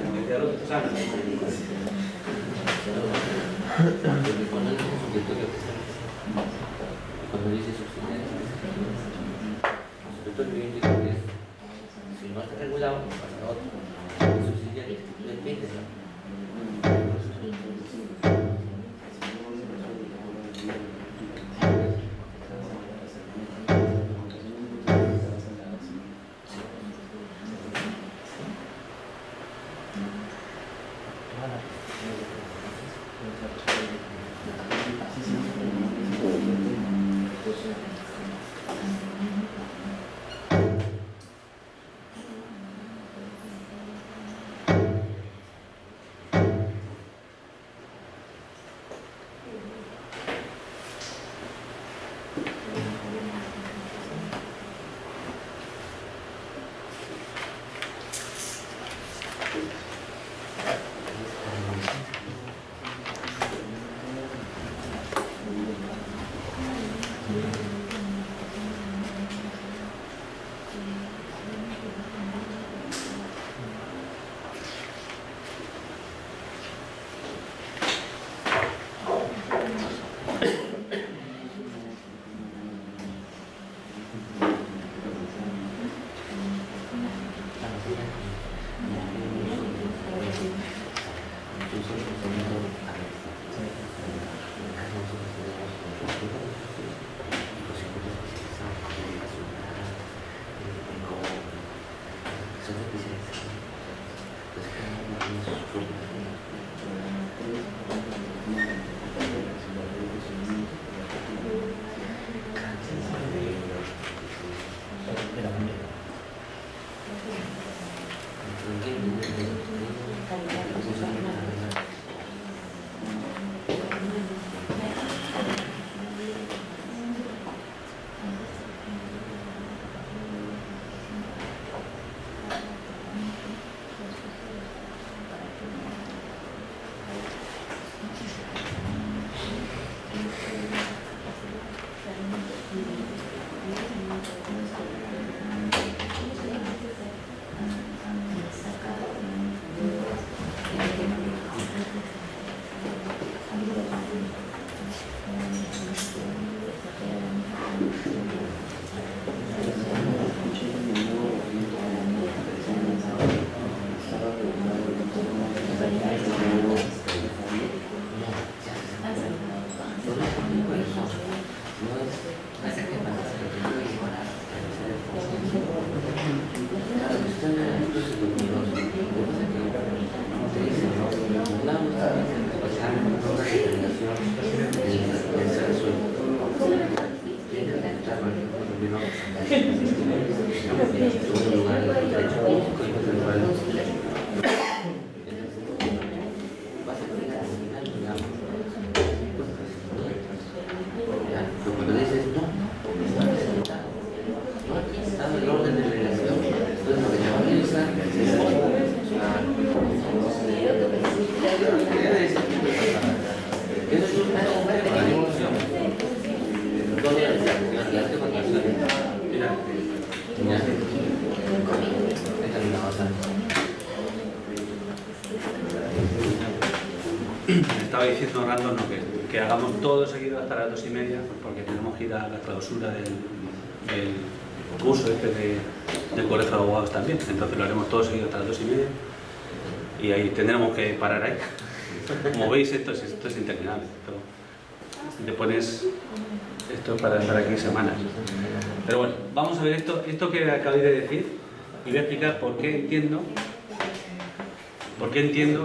Speaker 7: Cuando dice subsidiario, si no está regulado, pasa a otro. Subsidiario depende. segundo lugar, el derecho público y el lugar de cuando dices no, está presentado, no ha estado el orden de relación, entonces lo que te va a realizar
Speaker 1: estaba diciendo Random que hagamos todo seguido hasta las 2:30 porque tenemos que ir a la clausura del curso del Colegio de Abogados también, entonces lo haremos todo seguido hasta las 2:30 y ahí tendremos que parar ahí. Como veis esto es interminable. Si te pones esto para estar aquí semanas. Pero bueno, vamos a ver esto que acabé de decir y voy a explicar por qué entiendo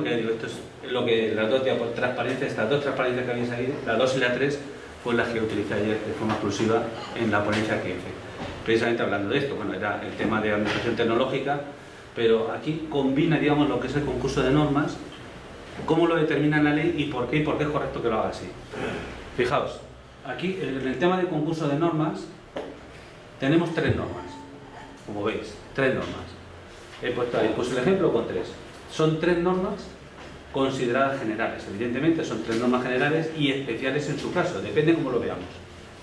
Speaker 1: que digo, esto es lo que las dos transparencias, estas dos transparencias que habéis ahí, la 2 y la 3, fue las que utilicé ayer de forma exclusiva en la ponencia que hice. Precisamente hablando de esto, bueno, era el tema de administración tecnológica, pero aquí combina, digamos, lo que es el concurso de normas, cómo lo determina la ley y por qué es correcto que lo haga así. Fijaos, aquí en el tema de concurso de normas tenemos 3 normas, como veis, 3 normas. He puesto ahí el ejemplo con 3. Son 3 normas consideradas generales, evidentemente son 3 normas generales y especiales en su caso, depende cómo lo veamos,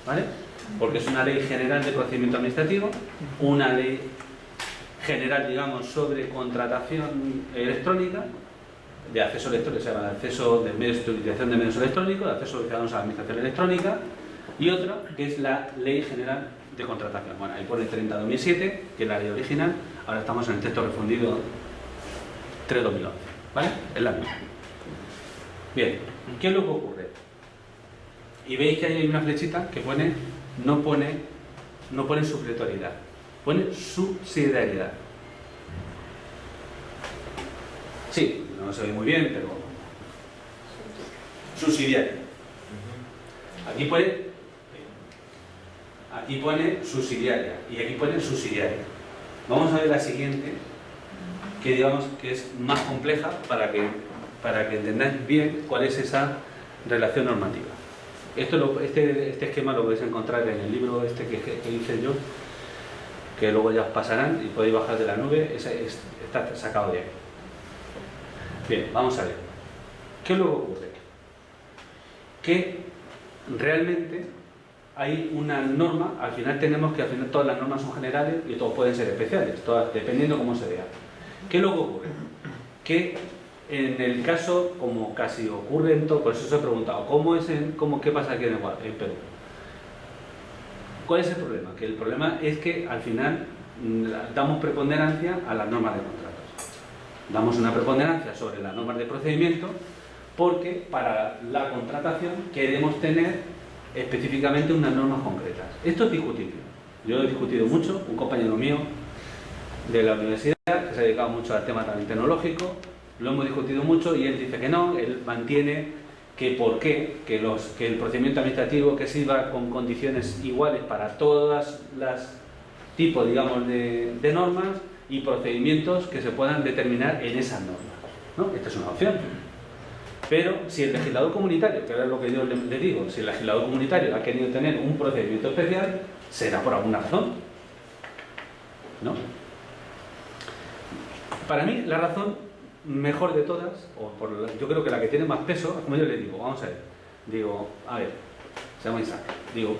Speaker 1: ¿vale? Porque es una ley general de procedimiento administrativo, una ley general, digamos, sobre contratación electrónica, de acceso electrónico, o sea, de acceso de medios de utilización de medios electrónicos, de acceso de ciudadanos a la administración electrónica, y otra que es la Ley General de Contratación. Bueno, ahí pone 30/2007, que es la ley original, ahora estamos en el texto refundido 3/2011, ¿vale? Es la misma. Bien, ¿qué es lo que ocurre? Y veis que hay una flechita que pone, no pone supletoriedad, pone subsidiariedad. Sí, no se ve muy bien, pero subsidiaria. Aquí pone subsidiaria y aquí pone subsidiaria. Vamos a ver la siguiente, que digamos que es más compleja para que entendáis bien cuál es esa relación normativa. Este esquema lo podéis encontrar en el libro que hice yo, que luego ya os pasarán y podéis bajar de la nube, está sacado de ahí. Bien, vamos a ver. ¿Qué luego ocurre? Que realmente hay una norma, al final todas las normas son generales y todas pueden ser especiales, todas, dependiendo cómo se vea. ¿Qué luego ocurre? Que en el caso, como casi ocurre en todo, por eso os he preguntado, ¿qué pasa aquí en Perú? ¿Cuál es el problema? Que el problema es que al final damos preponderancia a las normas de contratos. Damos una preponderancia sobre las normas de procedimiento porque para la contratación queremos tener específicamente unas normas concretas. Esto es discutible. Yo lo he discutido mucho, un compañero mío de la universidad que se ha dedicado mucho al tema también tecnológico, lo hemos discutido mucho y él dice que no, él mantiene que por qué, que el procedimiento administrativo que sirva con condiciones iguales para todas las tipos, digamos, de normas y procedimientos que se puedan determinar en esas normas, ¿no? Esta es una opción. Pero si el legislador comunitario, que ahora es lo que yo le digo, si el legislador comunitario ha querido tener un procedimiento especial, será por alguna razón, ¿no? Para mí, la razón mejor de todas, yo creo que la que tiene más peso, como yo le digo, vamos a ver,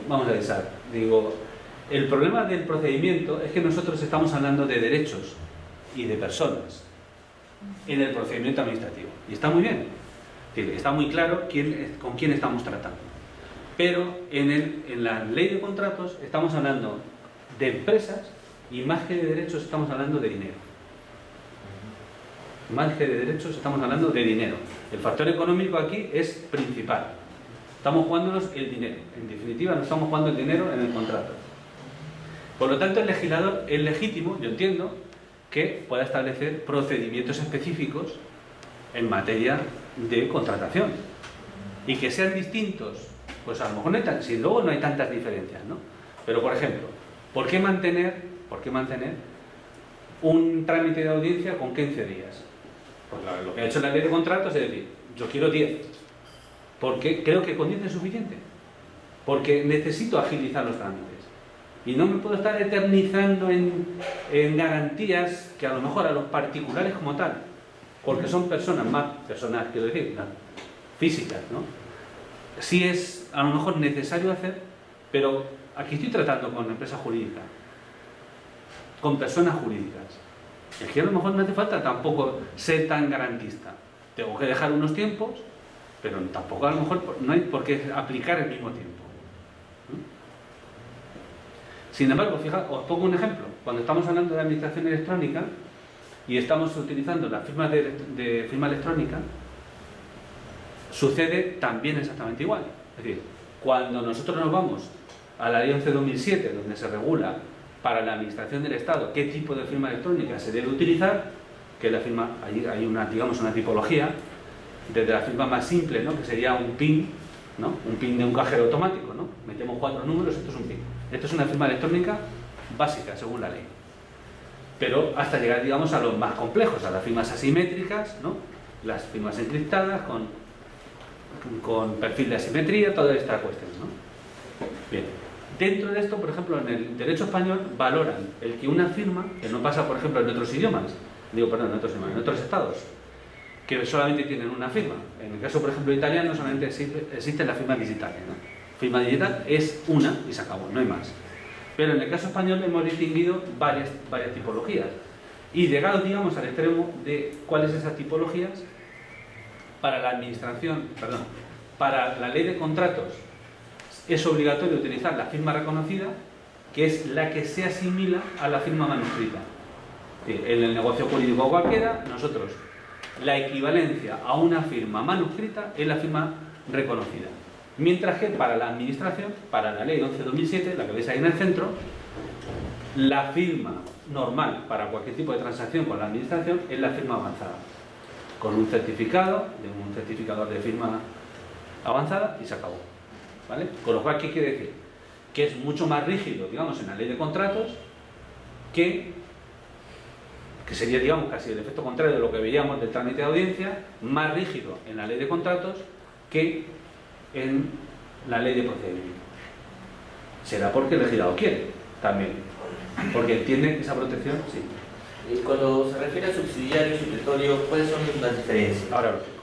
Speaker 1: vamos a pensar, el problema del procedimiento es que nosotros estamos hablando de derechos y de personas en el procedimiento administrativo, y está muy bien, está muy claro con quién estamos tratando, pero en la ley de contratos estamos hablando de empresas y más que de derechos estamos hablando de dinero. Más que de derechos estamos hablando de dinero. El factor económico aquí es principal. Estamos jugándonos el dinero. En definitiva, no estamos jugando el dinero en el contrato. Por lo tanto, el legislador es legítimo, yo entiendo, que pueda establecer procedimientos específicos en materia de contratación. Y que sean distintos, pues a lo mejor luego no hay tantas diferencias, ¿no? Pero, por ejemplo, ¿Por qué mantener un trámite de audiencia con 15 días? Pues lo que ha hecho la ley de contratos es decir, yo quiero 10, porque creo que con 10 es suficiente, porque necesito agilizar los trámites. Y no me puedo estar eternizando en garantías que a lo mejor a los particulares como tal, porque son personas quiero decir, ¿no? Físicas, ¿no? Sí es a lo mejor necesario hacer, pero aquí estoy tratando con empresas jurídicas, con personas jurídicas. Es que a lo mejor no hace falta tampoco ser tan garantista. Tengo que dejar unos tiempos, pero tampoco a lo mejor no hay por qué aplicar el mismo tiempo. Sin embargo, fijaos, os pongo un ejemplo. Cuando estamos hablando de administración electrónica y estamos utilizando las firmas de firma electrónica, sucede también exactamente igual. Es decir, cuando nosotros nos vamos a la Ley 11/2007, donde se regula para la administración del Estado qué tipo de firma electrónica se debe utilizar, que la firma, hay una tipología, desde la firma más simple, ¿no? Que sería un PIN, ¿no? Un PIN de un cajero automático, ¿no? Metemos 4 números, esto es un PIN. Esto es una firma electrónica básica, según la ley. Pero hasta llegar, digamos, a los más complejos, a las firmas asimétricas, ¿no? Las firmas encriptadas, con perfil de asimetría, toda esta cuestión, ¿no? Bien. Dentro de esto, por ejemplo, en el derecho español valoran el que una firma, que no pasa, por ejemplo, en otros idiomas, en otros estados, que solamente tienen una firma. En el caso, por ejemplo, italiano, solamente existen las firmas digitales, ¿no? Firma digital es una y se acabó, no hay más. Pero en el caso español hemos distinguido varias tipologías. Y llegados, digamos, al extremo de cuáles esas tipologías, para la administración, para la ley de contratos, es obligatorio utilizar la firma reconocida, que es la que se asimila a la firma manuscrita. En el negocio jurídico cualquiera, nosotros, la equivalencia a una firma manuscrita es la firma reconocida. Mientras que para la administración, para la ley 11/2007, la que veis ahí en el centro, la firma normal para cualquier tipo de transacción con la administración es la firma avanzada, con un certificado, de un certificador de firma avanzada y se acabó. ¿Vale? Con lo cual, ¿qué quiere decir? Que es mucho más rígido, digamos, en la ley de contratos, que sería, digamos, casi el efecto contrario de lo que veíamos del trámite de audiencia, más rígido en la ley de contratos que en la ley de procedimiento. Será porque el legislador quiere, también, porque entiende esa protección, sí.
Speaker 7: Cuando se refiere a subsidiario y supletorio, ¿cuáles son las diferencias?
Speaker 1: Ahora lo explico.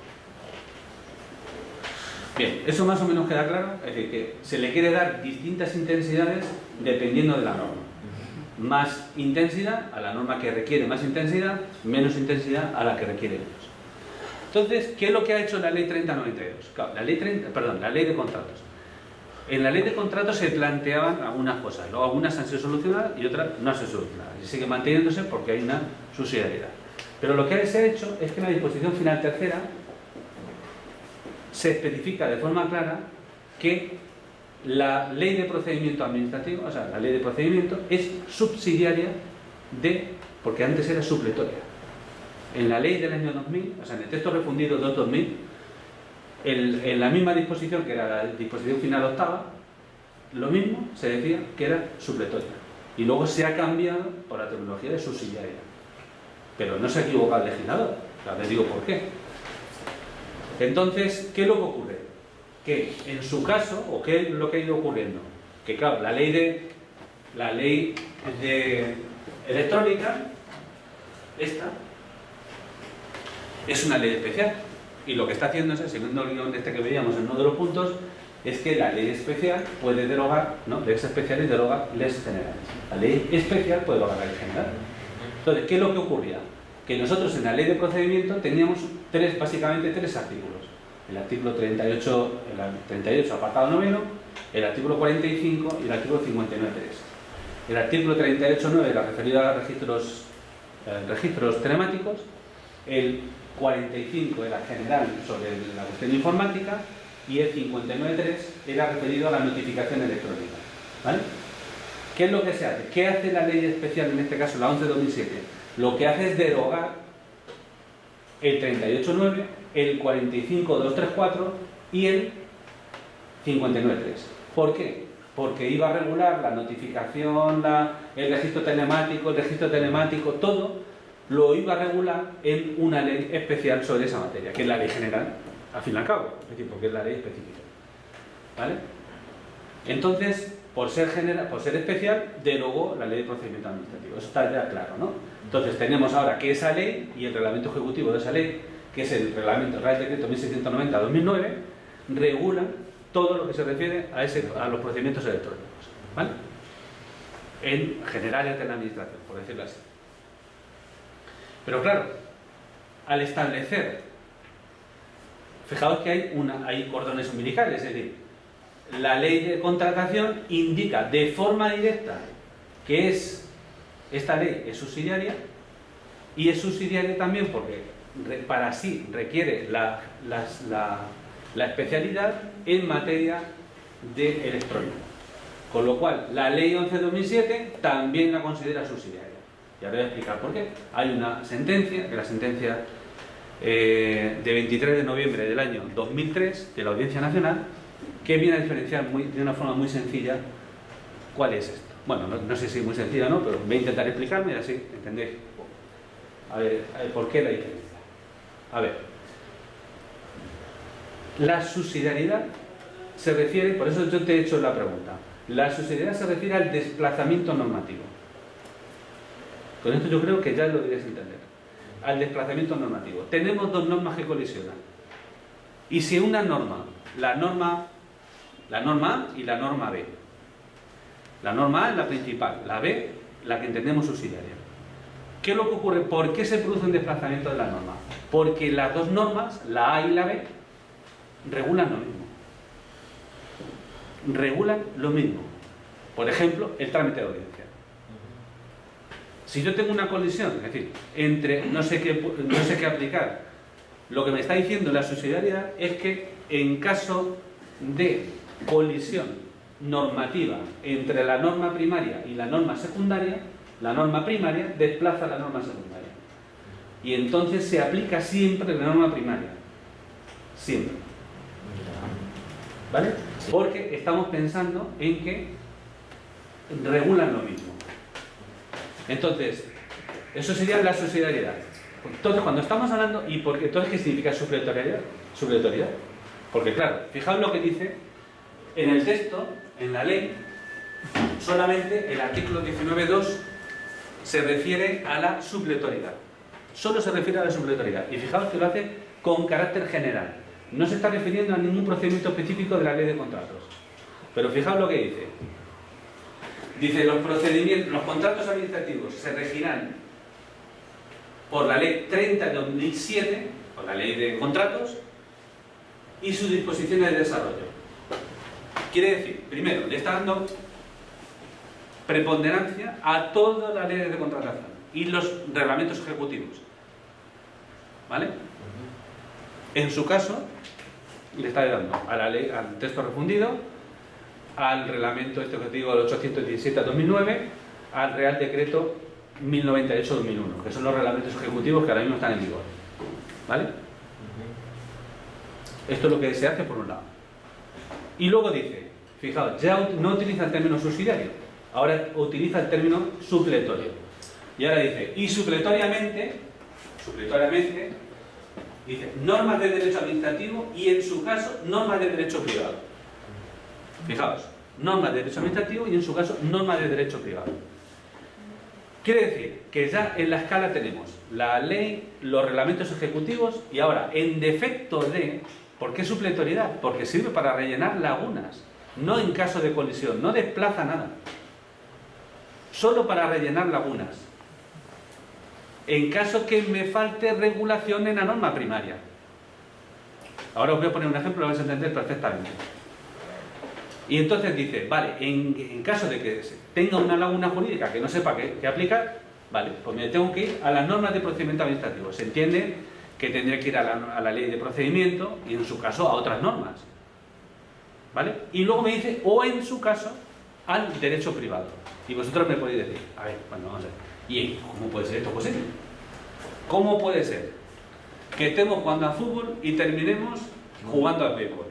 Speaker 1: Bien, eso más o menos queda claro, es decir, que se le quiere dar distintas intensidades dependiendo de la norma. Más intensidad a la norma que requiere más intensidad, menos intensidad a la que requiere menos. Entonces, ¿qué es lo que ha hecho la ley 30/92? Claro, la ley de contratos. En la ley de contratos se planteaban algunas cosas, luego algunas han sido solucionadas y otras no han sido solucionadas. Y sigue manteniéndose porque hay una subsidiariedad. Pero lo que se ha hecho es que en la disposición final tercera se especifica de forma clara que la ley de procedimiento administrativo, o sea, la ley de procedimiento es subsidiaria porque antes era supletoria. En la ley del año 2000, o sea, en el texto refundido 2/2000, en la misma disposición que era la disposición final octava, lo mismo se decía que era supletoria. Y luego se ha cambiado por la terminología de subsidiaria. Pero no se ha equivocado el legislador. Ya les digo por qué. Entonces, ¿qué es lo que ocurre? Que en su caso, o qué es lo que ha ido ocurriendo, que claro, la ley de electrónica, esta, es una ley especial. Y lo que está haciendo es, según el guión que veíamos en uno de los puntos, es que la ley especial puede derogar, ¿no? Leyes especiales deroga leyes generales. La ley especial puede derogar la ley general. Entonces, ¿qué es lo que ocurría? Que nosotros en la ley de procedimiento teníamos básicamente tres artículos. El artículo 38, apartado noveno, el artículo 45 y el artículo 59.3. El artículo 38.9 era referido a registros telemáticos, el 45 era general sobre la cuestión informática y el 59.3 era referido a la notificación electrónica. ¿Vale? ¿Qué es lo que se hace? ¿Qué hace la ley especial, en este caso la 11/2007? Lo que hace es derogar el 38.9, el 45.234 y el 59.3. ¿Por qué? porque iba a regular la notificación, el registro telemático, todo lo iba a regular en una ley especial sobre esa materia, que es la ley general, al fin y al cabo, es decir, porque es la ley específica. ¿Vale? Entonces, por ser especial, derogó la ley de procedimiento administrativo. Eso está ya claro, ¿no? Entonces, tenemos ahora que esa ley y el reglamento ejecutivo de esa ley, que es el Real Decreto 1690-2009, regulan todo lo que se refiere a los procedimientos electrónicos, ¿vale? En general en la administración, por decirlo así. Pero claro, al establecer, fijaos que hay cordones umbilicales, es decir, la ley de contratación indica de forma directa que esta ley es subsidiaria, y es subsidiaria también porque para sí requiere la especialidad en materia de electrónica. Con lo cual, la ley 11/2007 también la considera subsidiaria. Y ahora voy a explicar por qué. Hay una sentencia, que es la sentencia de 23 de noviembre del año 2003 de la Audiencia Nacional, que viene a diferenciar de una forma muy sencilla cuál es esto. Bueno, no sé si es muy sencilla o no, pero voy a intentar explicarme y así entendéis a ver, por qué la diferencia. A ver, la subsidiariedad se refiere, por eso yo te he hecho la pregunta, la subsidiariedad se refiere al desplazamiento normativo. Con esto yo creo que ya lo debes entender. Al desplazamiento normativo. Tenemos dos normas que colisionan. Y si una norma, la norma A y la norma B. La norma A es la principal, la B, la que entendemos subsidiaria. ¿Qué es lo que ocurre? ¿Por qué se produce un desplazamiento de la norma? Porque las dos normas, la A y la B, regulan lo mismo. Regulan lo mismo. Por ejemplo, el trámite de audiencia. Si yo tengo una colisión, es decir, entre no sé qué aplicar, lo que me está diciendo la subsidiariedad es que en caso de colisión normativa entre la norma primaria y la norma secundaria, la norma primaria desplaza la norma secundaria. Y entonces se aplica siempre la norma primaria. Siempre. ¿Vale? Porque estamos pensando en que regulan lo mismo. Entonces, eso sería la subsidiariedad. Entonces, cuando estamos hablando, entonces, ¿qué significa supletoriedad? Supletoriedad. Porque claro, fijaos lo que dice en el texto, en la ley, solamente el artículo 19.2 se refiere a la supletoriedad. Solo se refiere a la supletoriedad. Y fijaos que lo hace con carácter general. No se está refiriendo a ningún procedimiento específico de la ley de contratos. Pero fijaos lo que dice. Dice, los contratos administrativos se regirán por la ley 30 de 2007, por la ley de contratos, y sus disposiciones de desarrollo. Quiere decir, primero, le está dando preponderancia a todas las leyes de contratación y los reglamentos ejecutivos. ¿Vale? En su caso, le está dando a la ley, al texto refundido, al reglamento ejecutivo del 817/2009, al Real Decreto 1098/2001, que son los reglamentos ejecutivos que ahora mismo están en vigor. ¿Vale? Esto es lo que se hace por un lado. Y luego dice, fijaos, ya no utiliza el término subsidiario, ahora utiliza el término supletorio. Y ahora dice, y supletoriamente, dice, normas de derecho administrativo y en su caso, normas de derecho privado. Fijaos, normas de derecho administrativo y en su caso, normas de derecho privado. Quiere decir que ya en la escala tenemos la ley, los reglamentos ejecutivos y ahora, en defecto de... ¿Por qué supletoriedad? Porque sirve para rellenar lagunas, no en caso de colisión, no desplaza nada. Solo para rellenar lagunas. En caso que me falte regulación en la norma primaria. Ahora os voy a poner un ejemplo, lo vais a entender perfectamente. Y entonces dice, vale, en caso de que tenga una laguna jurídica que no sepa qué aplicar, vale, pues me tengo que ir a las normas de procedimiento administrativo. Se entiende que tendré que ir a la ley de procedimiento y en su caso a otras normas. ¿Vale? Y luego me dice, o en su caso, al derecho privado. Y vosotros me podéis decir, a ver, bueno, vamos a ver. ¿Y cómo puede ser esto posible? ¿Cómo puede ser que estemos jugando al fútbol y terminemos jugando al béisbol?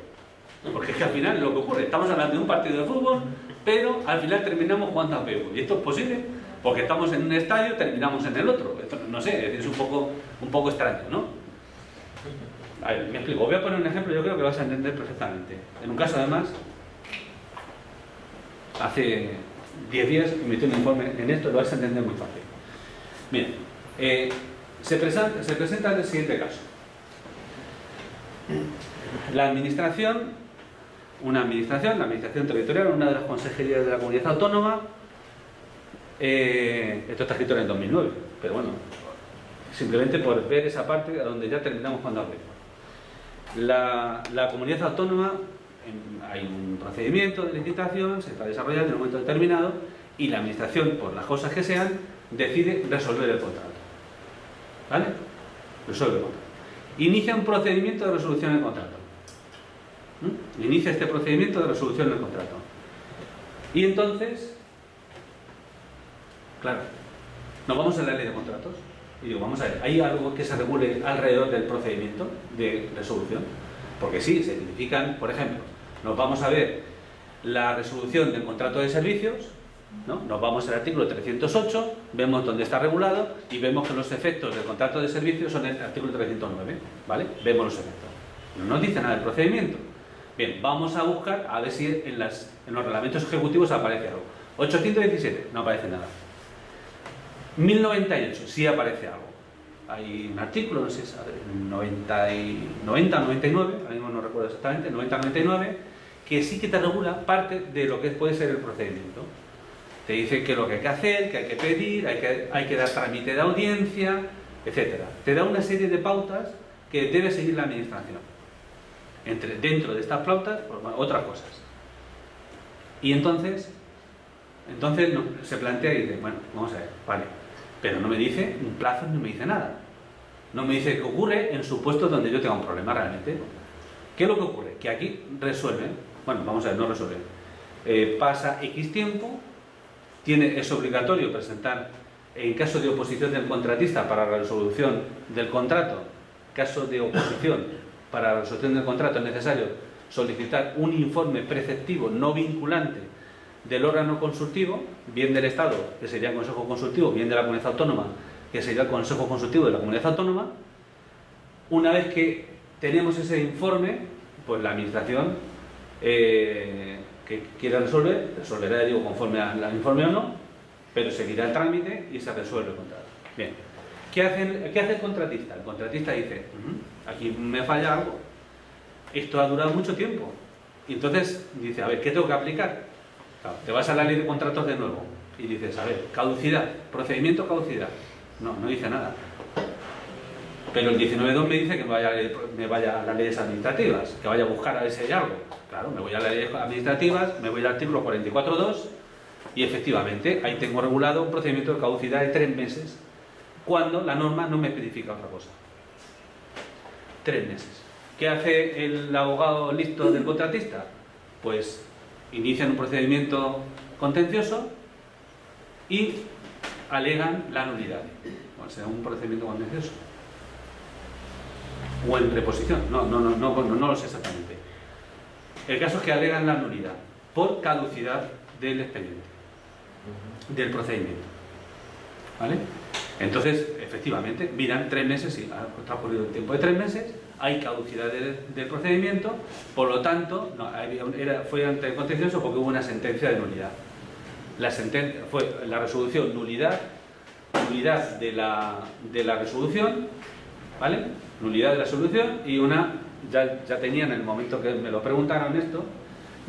Speaker 1: Porque es que al final es lo que ocurre. Estamos hablando de un partido de fútbol pero al final terminamos jugando a pego. ¿Y esto es posible? Porque estamos en un estadio y terminamos en el otro. Esto, no sé, es un poco extraño, ¿no? A ver, me explico. Voy a poner un ejemplo, yo creo que lo vas a entender perfectamente. En un caso, además, hace 10 días emití un informe en esto, lo vas a entender muy fácil. Bien, se presenta el siguiente caso. La administración territorial, una de las consejerías de la comunidad autónoma, esto está escrito en el 2009, pero bueno, simplemente por ver esa parte a donde ya terminamos cuando hablemos. La comunidad autónoma, hay un procedimiento de licitación, se está desarrollando en un momento determinado y la administración, por las cosas que sean, decide resolver el contrato. ¿Vale? Resuelve el contrato. Inicia un procedimiento de resolución del contrato. Inicia este procedimiento de resolución del contrato. Y entonces, claro, nos vamos a la ley de contratos y digo, vamos a ver, ¿hay algo que se regule alrededor del procedimiento de resolución? Porque sí, se tipifican, por ejemplo, nos vamos a ver la resolución del contrato de servicios, ¿no? Nos vamos al artículo 308, vemos dónde está regulado y vemos que los efectos del contrato de servicios son el artículo 309, ¿vale? Vemos los efectos. No nos dice nada del procedimiento. Bien, vamos a buscar a ver si en los reglamentos ejecutivos aparece algo. 817, no aparece nada. 1098, sí aparece algo. Hay un artículo, no sé, 90-99, ahora mismo no recuerdo exactamente, 90-99, que sí que te regula parte de lo que puede ser el procedimiento. Te dice qué es lo que hay que hacer, qué hay que pedir, hay que dar trámite de audiencia, etc. Te da una serie de pautas que debe seguir la administración. Dentro de estas pautas, pues, bueno, otras cosas. Y entonces no, se plantea y dice, bueno, vamos a ver, vale, pero no me dice un plazo, no me dice nada. No me dice qué ocurre en supuestos donde yo tenga un problema realmente. ¿Qué es lo que ocurre? Que aquí resuelve, bueno, vamos a ver, no resuelve. Pasa X tiempo, es obligatorio presentar, en caso de oposición del contratista para la resolución del contrato, caso de oposición para la resolución del contrato es necesario solicitar un informe preceptivo no vinculante del órgano consultivo, bien del Estado, que sería el Consejo Consultivo, bien de la Comunidad Autónoma, que sería el Consejo Consultivo de la Comunidad Autónoma. Una vez que tenemos ese informe, pues la Administración que quiera resolverá, digo, conforme al informe o no, pero seguirá el trámite y se resuelve el contrato. Bien, ¿qué hace el contratista? El contratista dice, aquí me falla algo, esto ha durado mucho tiempo. Y entonces dice, a ver, ¿qué tengo que aplicar? Claro, te vas a la ley de contratos de nuevo y dices, a ver, caducidad, procedimiento caducidad. No dice nada. Pero el 19.2 me dice que me vaya a las leyes administrativas, que vaya a buscar a ver si hay algo. Claro, me voy a las leyes administrativas, me voy al artículo 44.2 y efectivamente ahí tengo regulado un procedimiento de caducidad de 3 meses, cuando la norma no me especifica otra cosa. 3 meses. ¿Qué hace el abogado listo del contratista? Pues inician un procedimiento contencioso y alegan la nulidad. O sea, un procedimiento contencioso. O en reposición, no lo sé exactamente. El caso es que alegan la nulidad por caducidad del expediente, del procedimiento. ¿Vale? Entonces, efectivamente, miran 3 meses, sí, ha transcurrido el tiempo de 3 meses, hay caducidad del procedimiento, por lo tanto, fue ante el contencioso porque hubo una sentencia de nulidad. La sentencia fue la resolución, nulidad de la resolución, ¿vale? Nulidad de la resolución y ya tenían, en el momento que me lo preguntaron esto,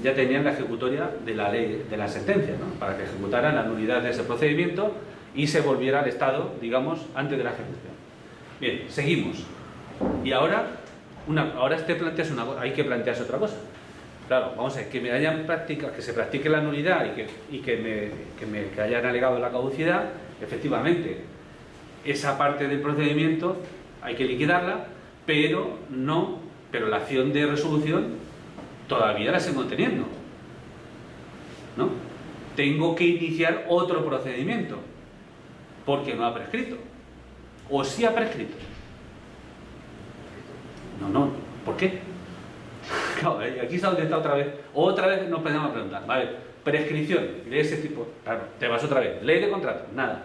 Speaker 1: ya tenían la ejecutoria de la ley, de la sentencia, ¿no? Para que ejecutaran la nulidad de ese procedimiento y se volviera al Estado, digamos, antes de la ejecución. Bien, seguimos. Y ahora hay que plantearse otra cosa. Claro, vamos a ver, que me hayan prácticas, que se practique la nulidad y que hayan alegado la caducidad, efectivamente, esa parte del procedimiento hay que liquidarla, pero la acción de resolución todavía la sigo teniendo, ¿no? Tengo que iniciar otro procedimiento, porque no ha prescrito, o sí ha prescrito. No, ¿por qué? Claro, aquí es donde está otra vez nos podemos preguntar, vale, prescripción de ese tipo, claro, te vas otra vez. Ley de contrato, nada.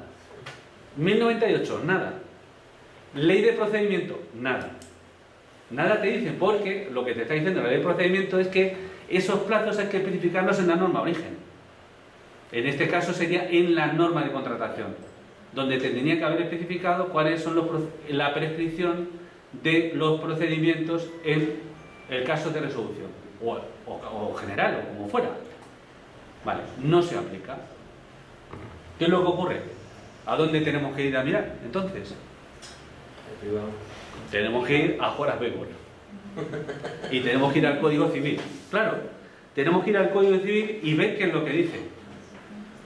Speaker 1: 1098, nada. Ley de procedimiento, nada. Nada te dicen, porque lo que te está diciendo la ley de procedimiento es que esos plazos hay que especificarlos en la norma origen. En este caso sería en la norma de contratación, donde tendría que haber especificado cuáles son la prescripción de los procedimientos en el caso de resolución, o general, o como fuera. Vale, no se aplica. ¿Qué es lo que ocurre? ¿A dónde tenemos que ir a mirar? Entonces, tenemos que ir a Horace Begur. Y tenemos que ir al Código Civil. Claro, tenemos que ir al Código Civil y ver qué es lo que dice.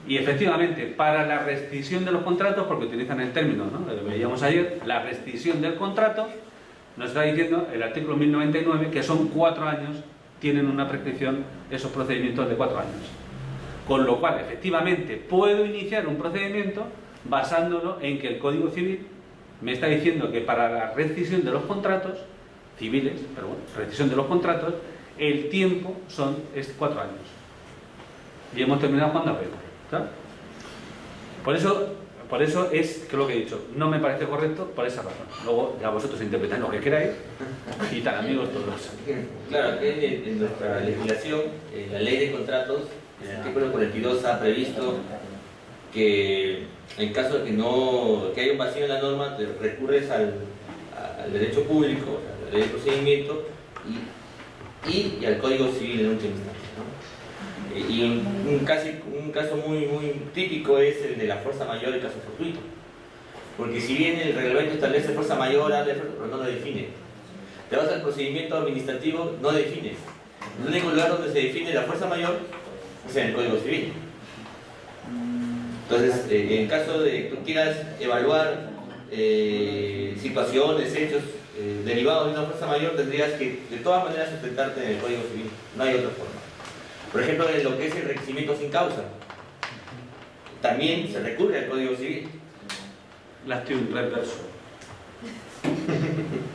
Speaker 1: Y efectivamente, para la rescisión de los contratos, porque utilizan el término, ¿no?, lo que veíamos ayer, la rescisión del contrato, nos está diciendo el artículo 1099 que son 4 años, tienen una prescripción esos procedimientos de 4 años. Con lo cual, efectivamente, puedo iniciar un procedimiento basándolo en que el Código Civil me está diciendo que para la rescisión de los contratos civiles, pero bueno, rescisión de los contratos, el tiempo es 4 años. Y hemos terminado jugando a Begur, ¿sabes? Por eso es que lo que he dicho, no me parece correcto por esa razón. Luego ya vosotros interpretáis lo que queráis y tan amigos todos.
Speaker 7: Claro, que en nuestra legislación, la ley de contratos, en el artículo 42 ha previsto que en caso de que haya un vacío en la norma, te recurres al derecho público, a la ley de procedimiento y al Código Civil en última instancia, ¿no? Y un caso muy típico es el de la fuerza mayor y caso fortuito. Porque si bien el reglamento establece fuerza mayor, pero no lo define. Te vas al procedimiento administrativo, no defines. El único lugar donde se define la fuerza mayor es en el Código Civil. Entonces, en caso de que tú quieras evaluar situaciones, hechos derivados de una fuerza mayor, tendrías que de todas maneras sustentarte en el Código Civil. No hay otra forma. Por ejemplo, en lo que es el requisimiento sin causa, también se recurre al Código Civil.
Speaker 1: Lactium reverso.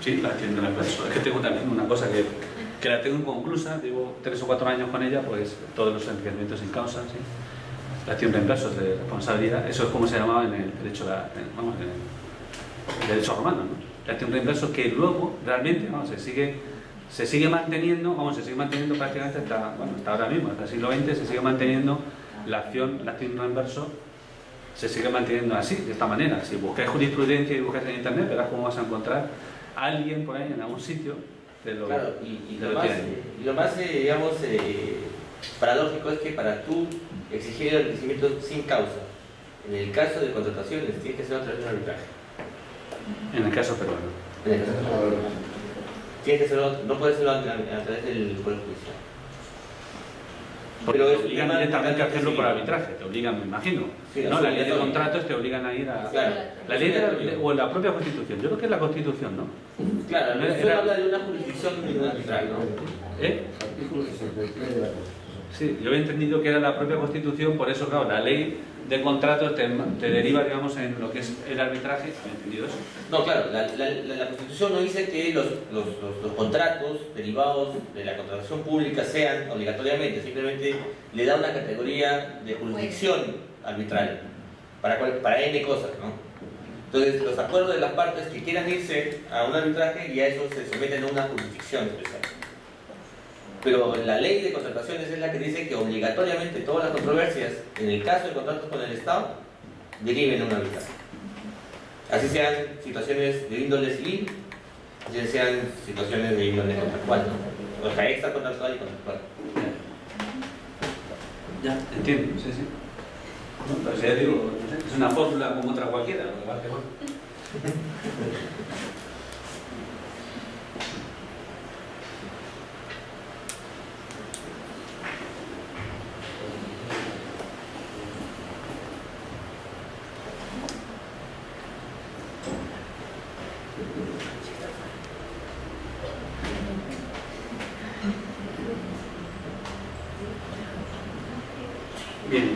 Speaker 1: Sí, lactium reverso. Es que tengo también una cosa que la tengo inconclusa, llevo 3 o 4 años con ella, pues todos los enriquecimientos sin causa, ¿sí? Lactium reverso de responsabilidad, eso es como se llamaba en el derecho, en el derecho romano, ¿no? Lactium reverso, que luego realmente se sigue manteniendo prácticamente hasta ahora mismo, hasta el siglo XX, se sigue manteniendo la acción lactium reverso, se sigue manteniendo así, de esta manera. Si buscáis jurisprudencia y buscáis en internet, verás cómo vas a encontrar a alguien por ahí en algún sitio de lo,
Speaker 7: claro, y lo más digamos, paradójico es que para tú exigir el requisimiento sin causa, en el caso de contrataciones, tienes que hacerlo a través de un arbitraje.
Speaker 1: En el caso peruano.
Speaker 7: En el caso peruano. Tienes que hacerlo, no puedes hacerlo a través del Poder Judicial.
Speaker 1: Porque te obligan directamente a hacerlo por arbitraje, te obligan, me imagino.
Speaker 7: Sí,
Speaker 1: ¿no? La ley de contratos te obligan a ir a...
Speaker 7: Claro.
Speaker 1: La ley o la propia Constitución, yo creo que es la Constitución, ¿no?
Speaker 7: Claro, la Constitución habla de una jurisdicción y de un arbitraje, ¿no?
Speaker 4: Artículo 63 de la Constitución.
Speaker 1: Sí, yo he entendido que era la propia Constitución, por eso, claro, la ley de contratos te deriva, digamos, en lo que es el arbitraje. ¿He entendido eso?
Speaker 7: No, claro, la Constitución no dice que los contratos derivados de la contratación pública sean obligatoriamente, simplemente le da una categoría de jurisdicción arbitral para N cosas, ¿no? Entonces, los acuerdos de las partes que quieran irse a un arbitraje y a eso se someten a una jurisdicción especial. Pero la ley de contrataciones es la que dice que obligatoriamente todas las controversias, en el caso de contratos con el Estado, deriven a un arbitraje. Así sean situaciones de índole civil, así sean situaciones de índole contractual, ¿no? O sea, extra contractual y contractual.
Speaker 1: Ya, entiendo, sí. No, pero si ya digo, es una fórmula como otra cualquiera, lo que pasa es que bueno.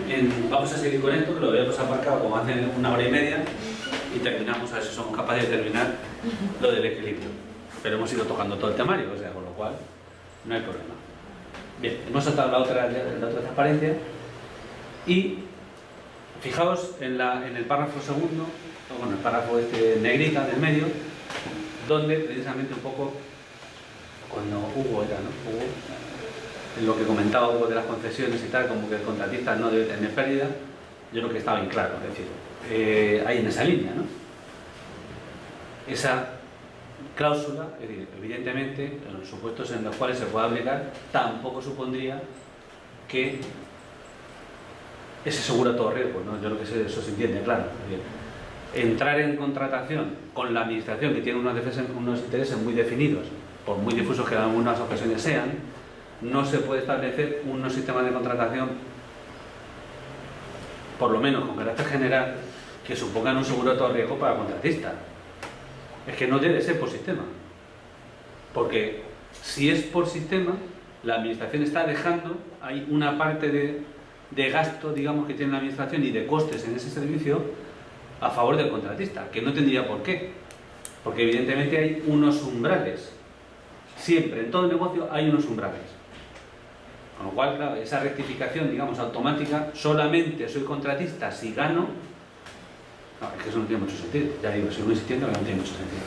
Speaker 1: Bien, vamos a seguir con esto, que lo habíamos aparcado como hace 1 hora y media y terminamos, a ver si somos capaces de terminar lo del equilibrio. Pero hemos ido tocando todo el temario, o sea, con lo cual no hay problema. Bien, hemos saltado la otra transparencia Y fijaos en el párrafo segundo, o bueno, el párrafo este negrita del medio, donde precisamente un poco, cuando Hugo era, ¿no? Hugo, en lo que comentaba Hugo de las concesiones y tal, como que el contratista no debe tener pérdida, yo creo que estaba bien claro, es decir, hay en esa línea, ¿no? Esa cláusula, es decir, evidentemente, en los supuestos en los cuales se pueda aplicar, tampoco supondría que ese seguro a todo riesgo, ¿no? Yo creo que eso se entiende, claro. Es decir, entrar en contratación con la administración que tiene unos intereses muy definidos, por muy difusos que en algunas ocasiones sean, no se puede establecer unos sistemas de contratación, por lo menos con carácter general, que supongan un seguro a todo riesgo para el contratista. Es que no debe ser por sistema. Porque si es por sistema, la administración está dejando, hay una parte de gasto, digamos, que tiene la administración y de costes en ese servicio a favor del contratista, que no tendría por qué. Porque evidentemente hay unos umbrales. Siempre, en todo negocio hay unos umbrales. Con lo cual, claro, esa rectificación, digamos, automática, solamente soy contratista si gano. No, es que eso no tiene mucho sentido. Ya digo, sigo insistiendo que no tiene mucho sentido.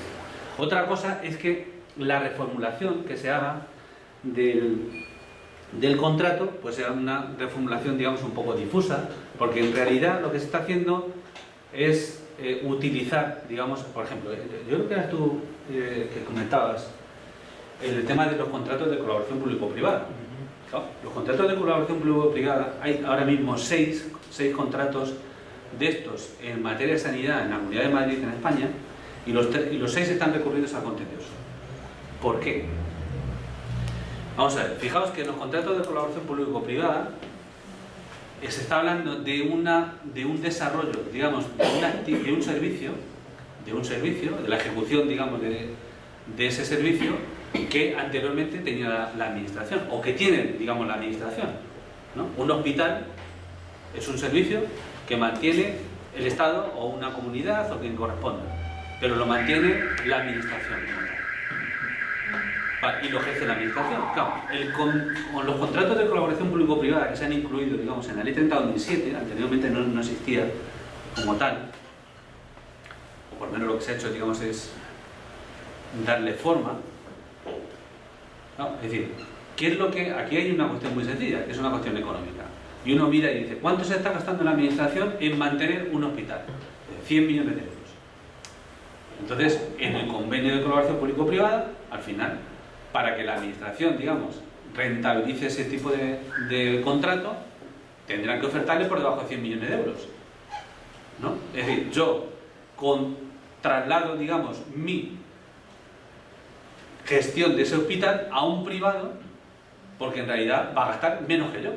Speaker 1: Otra cosa es que la reformulación que se haga del contrato, pues sea una reformulación, digamos, un poco difusa, porque en realidad lo que se está haciendo es utilizar, digamos, por ejemplo, yo creo que eras tú que comentabas el tema de los contratos de colaboración público-privada. Claro, los contratos de colaboración público-privada, hay ahora mismo seis contratos de estos en materia de sanidad en la Comunidad de Madrid, en España, y los 6 están recurridos al contencioso. ¿Por qué? Vamos a ver, fijaos que en los contratos de colaboración público-privada se está hablando de un desarrollo, digamos, de un servicio, de la ejecución, digamos, de ese servicio que anteriormente tenía la administración, o que tiene, digamos, la administración, ¿no? Un hospital es un servicio que mantiene el Estado o una comunidad o quien corresponda, pero lo mantiene la administración. Y lo ejerce la administración. Claro, con los contratos de colaboración público-privada que se han incluido, digamos, en la Ley 30/2007, anteriormente no existía como tal, o por lo menos lo que se ha hecho, digamos, es darle forma. ¿No? Es decir, ¿qué es lo que...? Aquí hay una cuestión muy sencilla, que es una cuestión económica. Y uno mira y dice, ¿cuánto se está gastando la administración en mantener un hospital? 100 millones de euros. Entonces, en el convenio de colaboración público-privada, al final, para que la administración, digamos, rentabilice ese tipo de contrato, tendrán que ofertarle por debajo de 100 millones de euros. ¿No? Es decir, yo traslado, digamos, mi gestión de ese hospital a un privado, porque en realidad va a gastar menos que yo.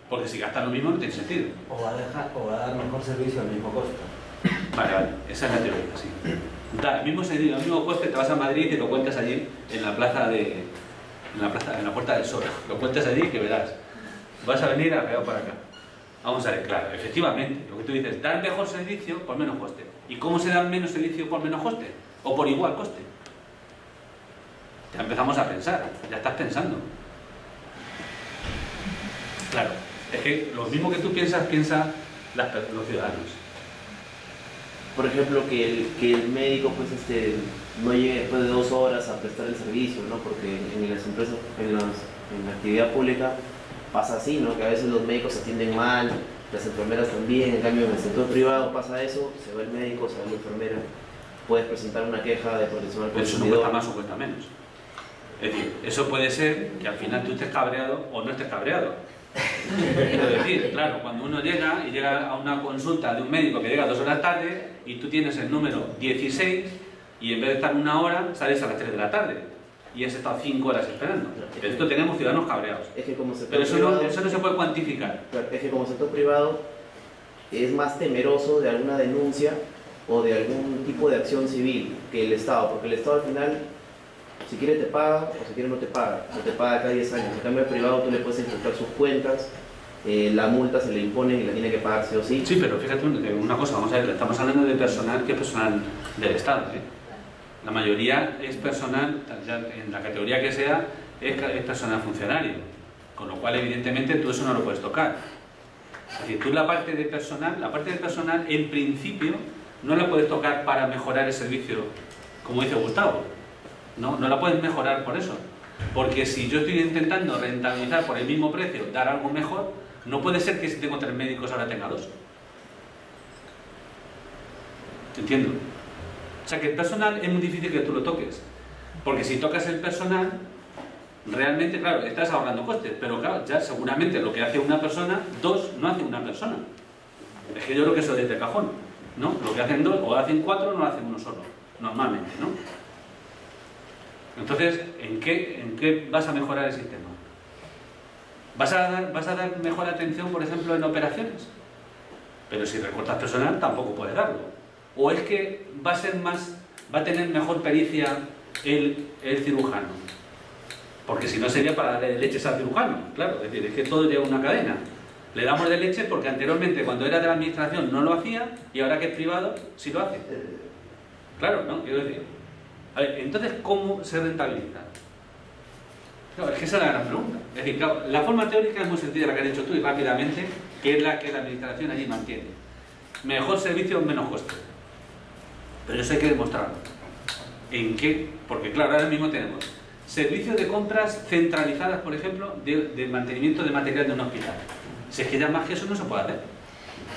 Speaker 1: Porque si gastan lo mismo no tiene sentido.
Speaker 3: O va a dar mejor servicio al mismo costo.
Speaker 1: Vale, esa es la teoría, sí. Da el mismo servicio, al mismo coste, te vas a Madrid y lo cuentas allí en la plaza en la Puerta del Sol. Lo cuentas allí que verás. Vas a venir arreado para acá. Vamos a ver, claro, efectivamente, lo que tú dices, dar mejor servicio por menos coste. ¿Y cómo se da menos servicio por menos coste? ¿O por igual coste? Ya empezamos a pensar, ya estás pensando. Claro, es que lo mismo que tú piensan los ciudadanos.
Speaker 8: Por ejemplo, que el médico pues no llegue después de 2 horas a prestar el servicio, ¿no? Porque en las empresas, en la actividad pública pasa así, ¿no? Que a veces los médicos atienden mal, las enfermeras también, en cambio en el sector privado pasa eso, se va el médico, se va la enfermera, puedes presentar una queja de protección al consumidor.
Speaker 1: Pero eso no cuesta más o cuesta menos. Es decir, eso puede ser que al final tú estés cabreado o no estés cabreado. Quiero decir, claro, cuando uno llega a una consulta de un médico que llega 2 horas tarde y tú tienes el número 16 y en vez de estar 1 hora sales a las 3 de la tarde y has estado 5 horas esperando. Pero esto tenemos ciudadanos cabreados.
Speaker 8: Es que como sector
Speaker 1: pero eso
Speaker 8: privado,
Speaker 1: no se puede cuantificar.
Speaker 8: Es que como sector privado es más temeroso de alguna denuncia o de algún tipo de acción civil que el Estado, porque el Estado al final, si quiere te paga o si quiere no te paga, o te paga cada 10 años. En cambio al privado tú le puedes instructar sus cuentas, la multa se le impone y la tiene que pagar sí o sí.
Speaker 1: Sí, pero fíjate una cosa, vamos a ver, estamos hablando de personal que es personal del Estado, ¿eh? La mayoría es personal, en la categoría que sea, es personal funcionario, con lo cual evidentemente tú eso no lo puedes tocar. Es decir, tú la parte de personal en principio no la puedes tocar para mejorar el servicio, como dice Gustavo. No la puedes mejorar por eso. Porque si yo estoy intentando rentabilizar por el mismo precio, dar algo mejor, no puede ser que si tengo 3 médicos ahora tenga 2. Entiendo. O sea que el personal es muy difícil que tú lo toques. Porque si tocas el personal, realmente, claro, estás ahorrando costes. Pero claro, ya seguramente lo que hace una persona, 2 no hace una persona. Es que yo creo que eso es de cajón, ¿no? Lo que hacen 2 o hacen 4 no lo hacen uno solo, normalmente, ¿no? Entonces, ¿en qué vas a mejorar el sistema? ¿Vas a dar mejor atención, por ejemplo, en operaciones? Pero si recortas personal, tampoco puedes darlo. ¿O es que va a tener mejor pericia el cirujano? Porque si no sería para darle leches al cirujano, claro, es decir, es que todo lleva una cadena. Le damos de leche porque anteriormente, cuando era de la administración, no lo hacía y ahora que es privado, sí lo hace. Claro, ¿no? Quiero decir. A ver, entonces, ¿cómo se rentabiliza? Claro, es que esa es la gran pregunta. Es decir, claro, la forma teórica es muy sencilla, la que has dicho tú, y rápidamente, que es la que la administración allí mantiene. Mejor servicio, menos coste. Pero eso hay que demostrarlo. ¿En qué? Porque claro, ahora mismo tenemos servicios de compras centralizadas, por ejemplo, de mantenimiento de material de un hospital. Si es que ya más que eso no se puede hacer.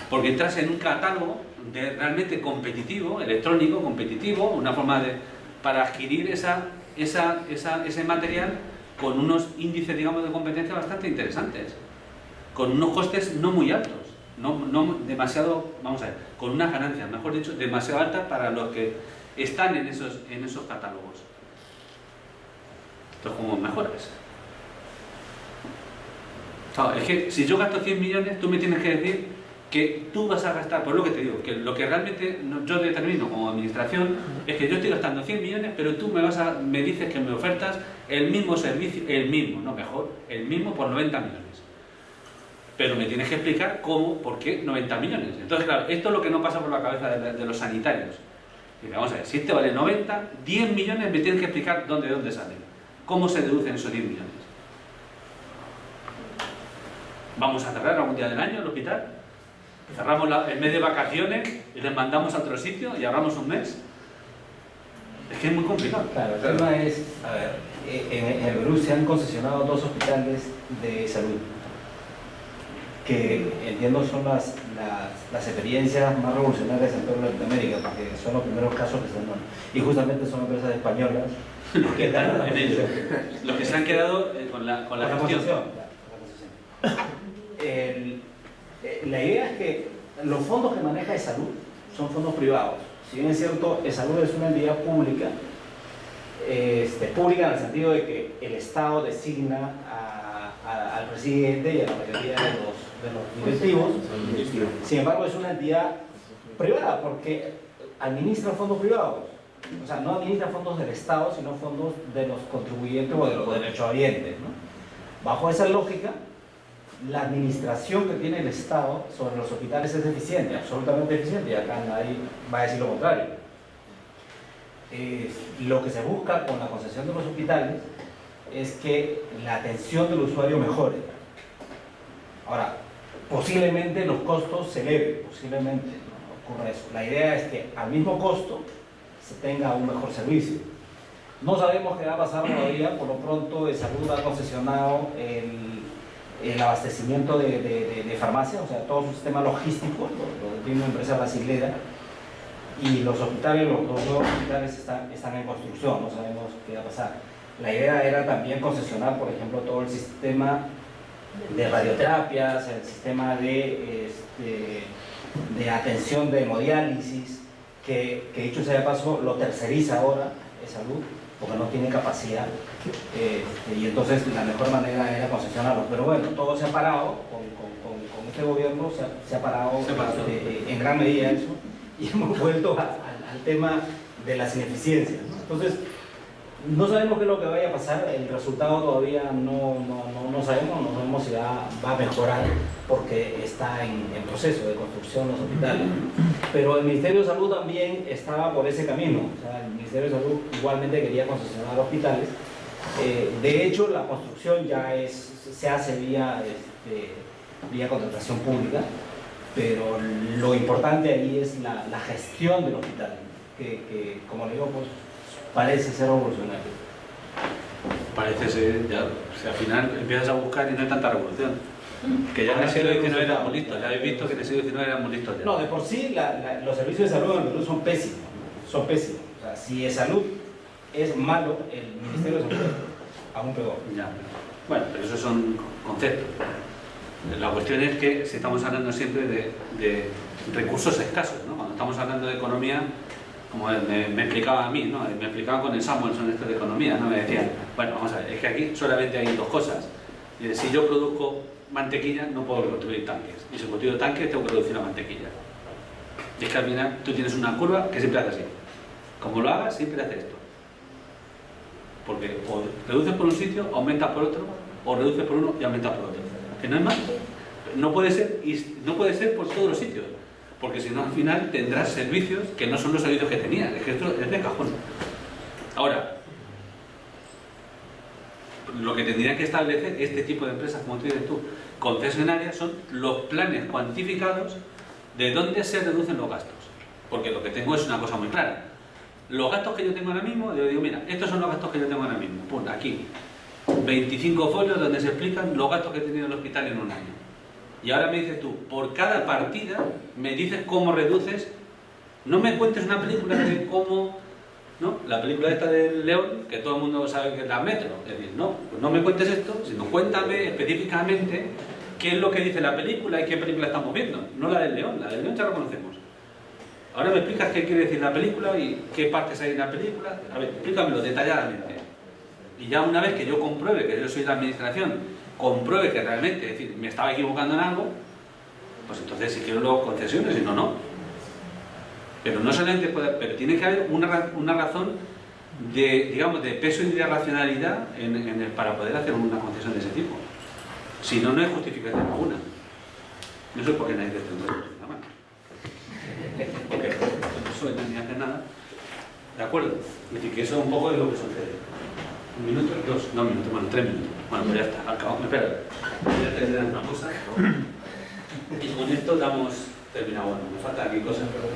Speaker 1: Porque entras en un catálogo realmente competitivo, electrónico, competitivo, una forma para adquirir ese material con unos índices, digamos, de competencia bastante interesantes, con unos costes no muy altos, no demasiado, vamos a ver, con unas ganancias, mejor dicho, demasiado altas para los que están en esos catálogos. Entonces, ¿cómo mejoras? Claro, es que si yo gasto 100 millones, tú me tienes que decir que tú vas a gastar, por lo que te digo, que lo que realmente yo determino como administración es que yo estoy gastando 100 millones, pero tú me dices que me ofertas el mismo servicio, el mismo, no mejor, el mismo por 90 millones. Pero me tienes que explicar cómo, por qué 90 millones. Entonces, claro, esto es lo que no pasa por la cabeza de los sanitarios. Y vamos a ver, si este vale 90, 10 millones me tienes que explicar dónde salen, cómo se deducen esos 10 millones. ¿Vamos a cerrar algún día del año el hospital? Cerramos el mes de vacaciones y les mandamos a otro sitio y ahorramos un mes. Es que es muy complicado.
Speaker 3: Claro, el tema es, a ver, en el Perú se han concesionado 2 hospitales de salud que entiendo son las experiencias más revolucionarias en toda Latinoamérica, porque son los primeros casos que se dan. Y justamente son empresas españolas
Speaker 1: que están en ello. Los que se han quedado con la gestión.
Speaker 3: La idea es que los fondos que maneja salud son fondos privados. Si bien es cierto, salud es una entidad pública, pública en el sentido de que el Estado designa al presidente y a la mayoría de los directivos. Sin embargo, es una entidad privada porque administra fondos privados. O sea, no administra fondos del Estado, sino fondos de los contribuyentes o de los derechohabientes, ¿no? Bajo esa lógica, la administración que tiene el Estado sobre los hospitales es deficiente, absolutamente deficiente, y acá nadie va a decir lo contrario. Lo que se busca con la concesión de los hospitales es que la atención del usuario mejore. Ahora, posiblemente los costos se eleven, posiblemente no ocurra eso. La idea es que al mismo costo se tenga un mejor servicio. No sabemos qué va a pasar todavía, por lo pronto Salud ha concesionado el abastecimiento de farmacias, o sea, todo su sistema logístico, lo tiene una empresa brasilera, y los hospitales, los 2 hospitales están en construcción, no sabemos qué va a pasar. La idea era también concesionar, por ejemplo, todo el sistema de radioterapias, el sistema de atención de hemodiálisis, que dicho sea de paso, lo terceriza ahora Salud, porque no tiene capacidad, y entonces la mejor manera era concesionarlo. Pero bueno, todo se ha parado, con este gobierno se ha parado en gran medida eso, y hemos vuelto al tema de las ineficiencias, ¿no? Entonces, no sabemos qué es lo que vaya a pasar, el resultado todavía no sabemos si va a mejorar, porque está en proceso de construcción los hospitales. Pero el Ministerio de Salud también estaba por ese camino, o sea, el Ministerio de Salud igualmente quería concesionar hospitales. De hecho, la construcción ya se hace vía vía contratación pública, pero lo importante ahí es la gestión del hospital, que como le digo, pues parece ser revolucionario.
Speaker 1: Parece ser, ya, o sea, al final empiezas a buscar y no hay tanta revolución. Que ya en el siglo XIX éramos listos, ya habéis visto que en el siglo XIX éramos listos ya.
Speaker 3: No, de por sí los servicios de salud en el Perú son pésimos, son pésimos. O sea, si de salud es malo, el Ministerio de Salud aún peor.
Speaker 1: Ya. Bueno, pero esos son conceptos. La cuestión es que si estamos hablando siempre de recursos escasos, ¿no? Cuando estamos hablando de economía, como me explicaba a mí, ¿no? Me explicaba con el Samuelson esto de economía, ¿no? Me decían, bueno, vamos a ver, es que aquí solamente hay dos cosas. Y si yo produzco mantequilla, no puedo construir tanques. Y si construyo tanques, tengo que producir la mantequilla. Y es que al final tú tienes una curva que siempre hace así. Como lo hagas, siempre hace esto. Porque o reduces por un sitio, aumentas por otro, o reduces por uno y aumentas por otro. Que no es más. No puede ser, y no puede ser por todos los sitios. Porque si no, al final tendrás servicios que no son los servicios que tenías. Es que esto es de cajón. Ahora, lo que tendrían que establecer este tipo de empresas, como tú dices tú, concesionarias, son los planes cuantificados de dónde se reducen los gastos. Porque lo que tengo es una cosa muy clara. Los gastos que yo tengo ahora mismo, yo digo, mira, estos son los gastos que yo tengo ahora mismo. Pum, aquí. 25 folios donde se explican los gastos que he tenido en el hospital en un año. Y ahora me dices tú, por cada partida, me dices cómo reduces. No me cuentes una película de cómo, ¿no? La película esta del león, que todo el mundo sabe que es la Metro. Es decir, no, pues no me cuentes esto, sino cuéntame específicamente qué es lo que dice la película y qué película estamos viendo. No la del león ya la conocemos. Ahora me explicas qué quiere decir la película y qué partes hay en la película. A ver, explícamelo detalladamente. Y ya una vez que yo compruebe que yo soy la administración, compruebe que realmente, es decir, me estaba equivocando en algo, pues entonces si quiero luego concesiones, si no, no. Pero no solamente puede, pero tiene que haber una razón de, digamos, de peso y de racionalidad para poder hacer una concesión de ese tipo. Si no, no hay justificación alguna. No sé por qué nadie dice nada más. Porque no suena ni hace nada. ¿De acuerdo? Es decir, que eso es un poco de lo que sucede. ¿Un minuto? ¿2? No, un minuto, bueno, 3 minutos. Bueno, pues ya está, acabamos. Espera, voy a terminar una cosa. Y con esto damos terminado. Bueno, me falta aquí cosas, pero...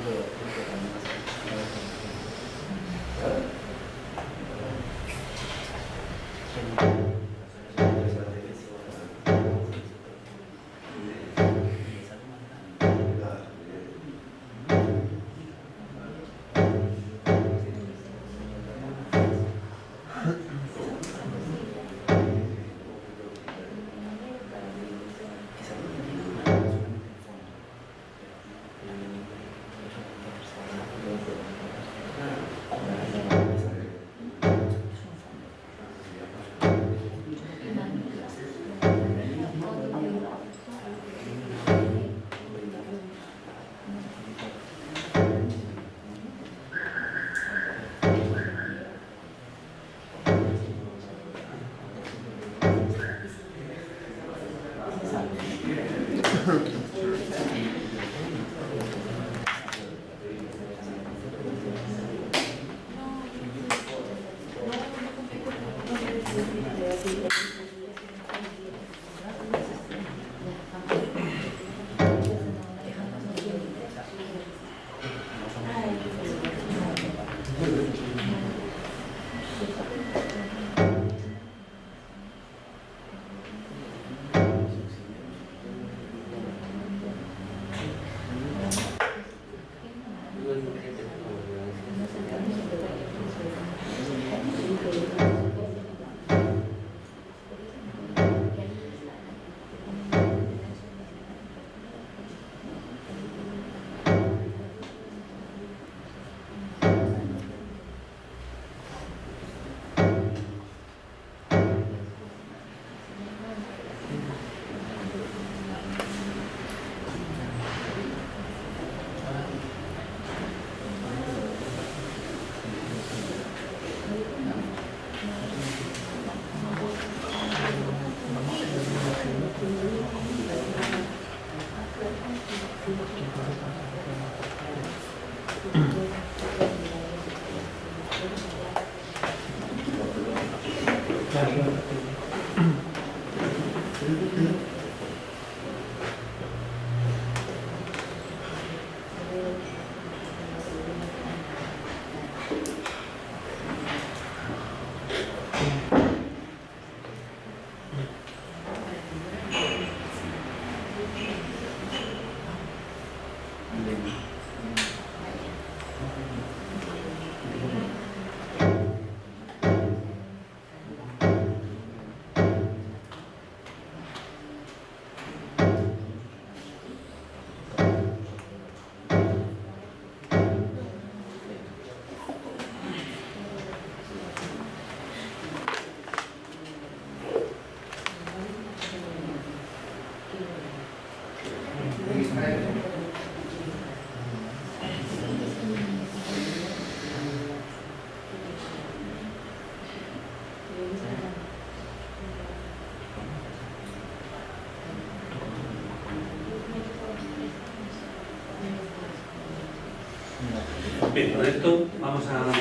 Speaker 1: Bien, con esto vamos a...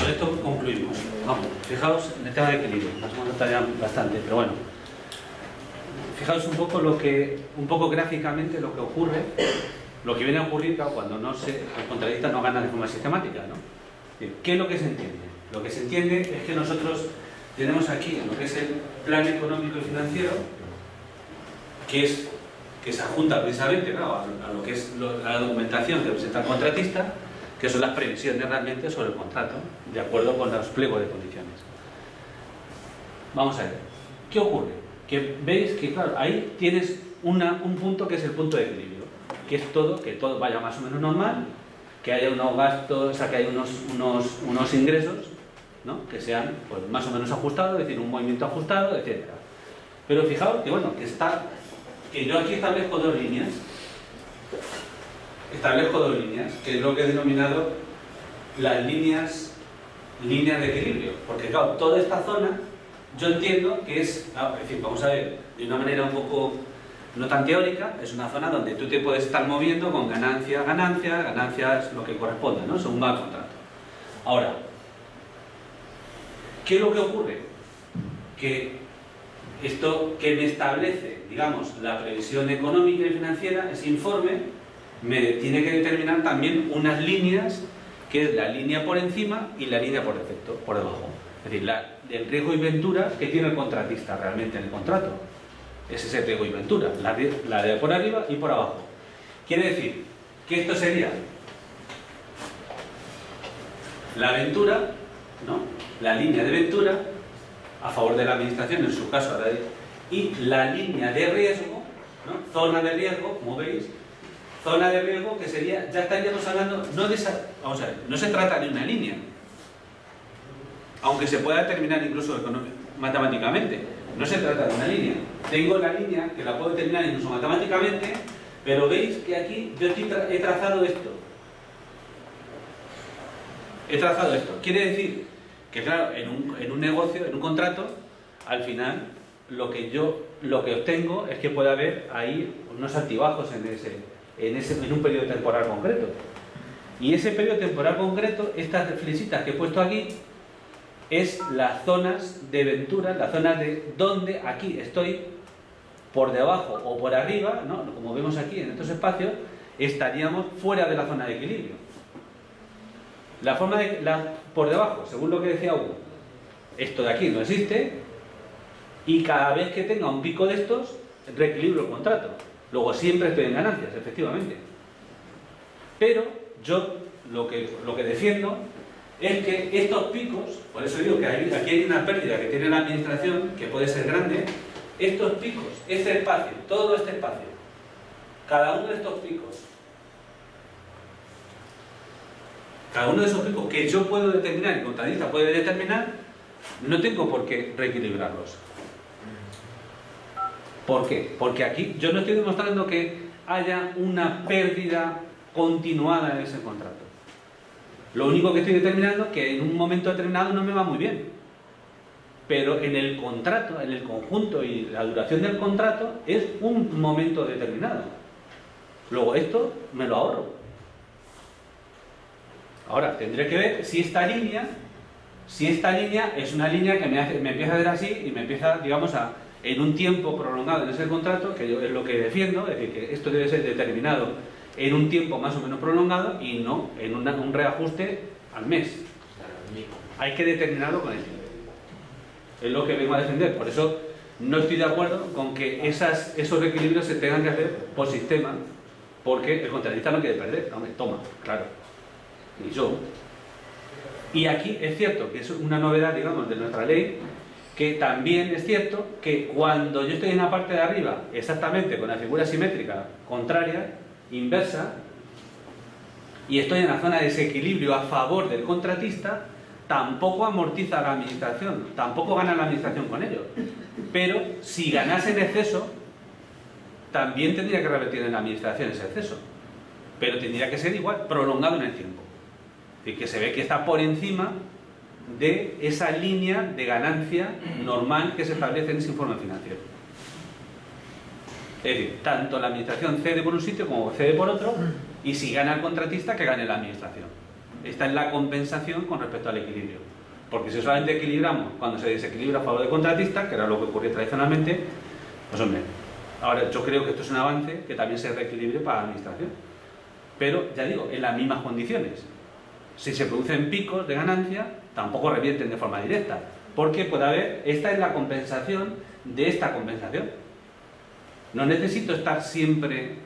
Speaker 1: Con esto concluimos. Vamos, fijaos en el tema de equilibrio. Nos hemos notado ya bastante, pero bueno. Fijaos un poco gráficamente lo que ocurre, lo que viene a ocurrir cuando el contratista no gana de forma sistemática, ¿no? ¿Qué es lo que se entiende? Lo que se entiende es que nosotros tenemos aquí lo que es el plan económico y financiero, que se adjunta precisamente, ¿no?, a lo que es la documentación que presenta el contratista, que son las previsiones realmente sobre el contrato, de acuerdo con los pliegos de condiciones. Vamos a ver, ¿qué ocurre? Que veis que, claro, ahí tienes un punto que es el punto de equilibrio, que es que todo vaya más o menos normal, que haya unos gastos, o sea, que haya unos ingresos, ¿no?, que sean pues, más o menos ajustados, es decir, un movimiento ajustado, etc. Pero fijaos que, bueno, que yo aquí establezco dos líneas, que es lo que he denominado las líneas de equilibrio, porque claro, toda esta zona yo entiendo que es decir, vamos a ver, de una manera un poco no tan teórica, es una zona donde tú te puedes estar moviendo con ganancias, lo que corresponda, ¿no?, según va el contrato. Ahora, ¿qué es lo que ocurre? Que esto que me establece, digamos, la previsión económica y financiera, ese informe, me tiene que determinar también unas líneas, que es la línea por encima y la línea por defecto, por debajo. Es decir, el riesgo y ventura que tiene el contratista realmente en el contrato. Es ese riesgo y ventura, la de por arriba y por abajo. Quiere decir que esto sería la ventura, ¿no?, la línea de ventura a favor de la administración, en su caso, y la línea de riesgo, ¿no?, zona de riesgo, como veis, zona de riesgo que sería, ya estaríamos hablando, no de esa, vamos a ver, no se trata de una línea, aunque se pueda determinar incluso matemáticamente, no se trata de una línea. Tengo la línea que la puedo determinar incluso matemáticamente, pero veis que aquí yo he trazado esto. Quiere decir que, claro, en un negocio, en un contrato, al final, lo que obtengo es que puede haber ahí unos altibajos en un periodo temporal concreto. Y ese periodo temporal concreto, estas flechitas que he puesto aquí, es las zonas de ventura, las zonas de donde aquí estoy por debajo o por arriba, ¿no?, como vemos aquí en estos espacios, estaríamos fuera de la zona de equilibrio. Por debajo, según lo que decía Hugo, esto de aquí no existe, y cada vez que tenga un pico de estos, reequilibro el contrato. Luego siempre estoy en ganancias, efectivamente. Pero yo lo que defiendo es que estos picos, por eso digo que aquí hay una pérdida que tiene la administración, que puede ser grande, estos picos, este espacio, todo este espacio, cada uno de estos picos, cada uno de esos picos que yo puedo determinar, el contratista puede determinar, no tengo por qué reequilibrarlos. ¿Por qué? Porque aquí yo no estoy demostrando que haya una pérdida continuada en ese contrato. Lo único que estoy determinando es que en un momento determinado no me va muy bien. Pero en el contrato, en el conjunto y la duración del contrato es un momento determinado. Luego esto me lo ahorro. Ahora tendré que ver si esta línea es una línea que me empieza a ver así y me empieza, digamos, en un tiempo prolongado en ese contrato, que yo es lo que defiendo, es decir, que esto debe ser determinado en un tiempo más o menos prolongado y no en un reajuste al mes. Hay que determinarlo con el tiempo. Es lo que vengo a defender. Por eso no estoy de acuerdo con que esos reequilibrios se tengan que hacer por sistema, porque el contratista no quiere perder. No me toma, claro. Ni yo. Y aquí es cierto que es una novedad, digamos, de nuestra ley, que también es cierto que cuando yo estoy en la parte de arriba, exactamente con la figura simétrica contraria, inversa, y estoy en la zona de desequilibrio a favor del contratista, tampoco amortiza la administración, tampoco gana la administración con ello. Pero si ganase en exceso, también tendría que revertir en la administración ese exceso. Pero tendría que ser igual, prolongado en el tiempo. Es decir, que se ve que está por encima de esa línea de ganancia normal que se establece en ese informe financiero. Es decir, tanto la administración cede por un sitio como cede por otro, y si gana el contratista, que gane la administración. Esta es la compensación con respecto al equilibrio. Porque si solamente equilibramos cuando se desequilibra a favor del contratista, que era lo que ocurría tradicionalmente, pues hombre, ahora yo creo que esto es un avance que también se reequilibre para la administración. Pero, ya digo, en las mismas condiciones. Si se producen picos de ganancia, tampoco revierten de forma directa, porque puede haber, esta es la compensación de esta compensación. No necesito estar siempre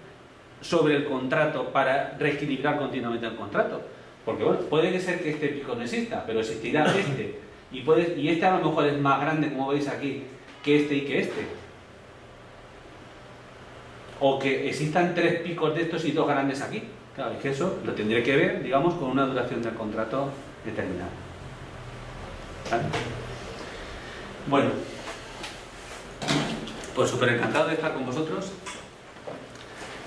Speaker 1: sobre el contrato para reequilibrar continuamente el contrato, porque bueno, puede ser que este pico no exista, pero existirá este, y este a lo mejor es más grande, como veis aquí, que este y que este. O que existan 3 picos de estos y 2 grandes aquí. Claro, es que eso lo tendré que ver, digamos, con una duración del contrato determinada. ¿Vale? Bueno, pues súper encantado de estar con vosotros.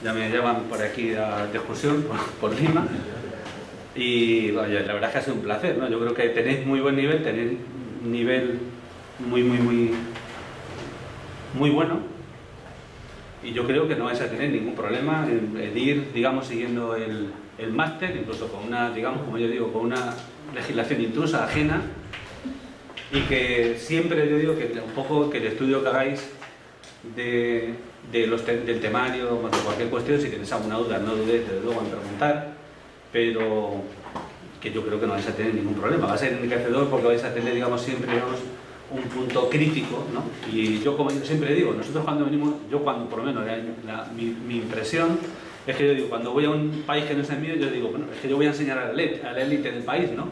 Speaker 1: Ya me llevan por aquí de excursión por Lima. Y vaya, la verdad es que ha sido un placer, ¿no? Yo creo que tenéis muy buen nivel, tenéis un nivel muy bueno. Y yo creo que no vais a tener ningún problema en ir, digamos, siguiendo el máster, incluso con una, digamos, como yo digo, con una legislación intrusa, ajena, y que siempre yo digo que un poco que el estudio que hagáis del temario o de cualquier cuestión, si tenéis alguna duda, no dudéis desde luego en preguntar, pero que yo creo que no vais a tener ningún problema. Va a ser enriquecedor porque vais a tener, digamos, siempre, digamos, un punto crítico, ¿no? Y yo, como yo siempre digo, nosotros cuando venimos, yo cuando por lo menos mi impresión es que yo digo, cuando voy a un país que no es el mío, yo digo, bueno, es que yo voy a enseñar a la élite del país, ¿no?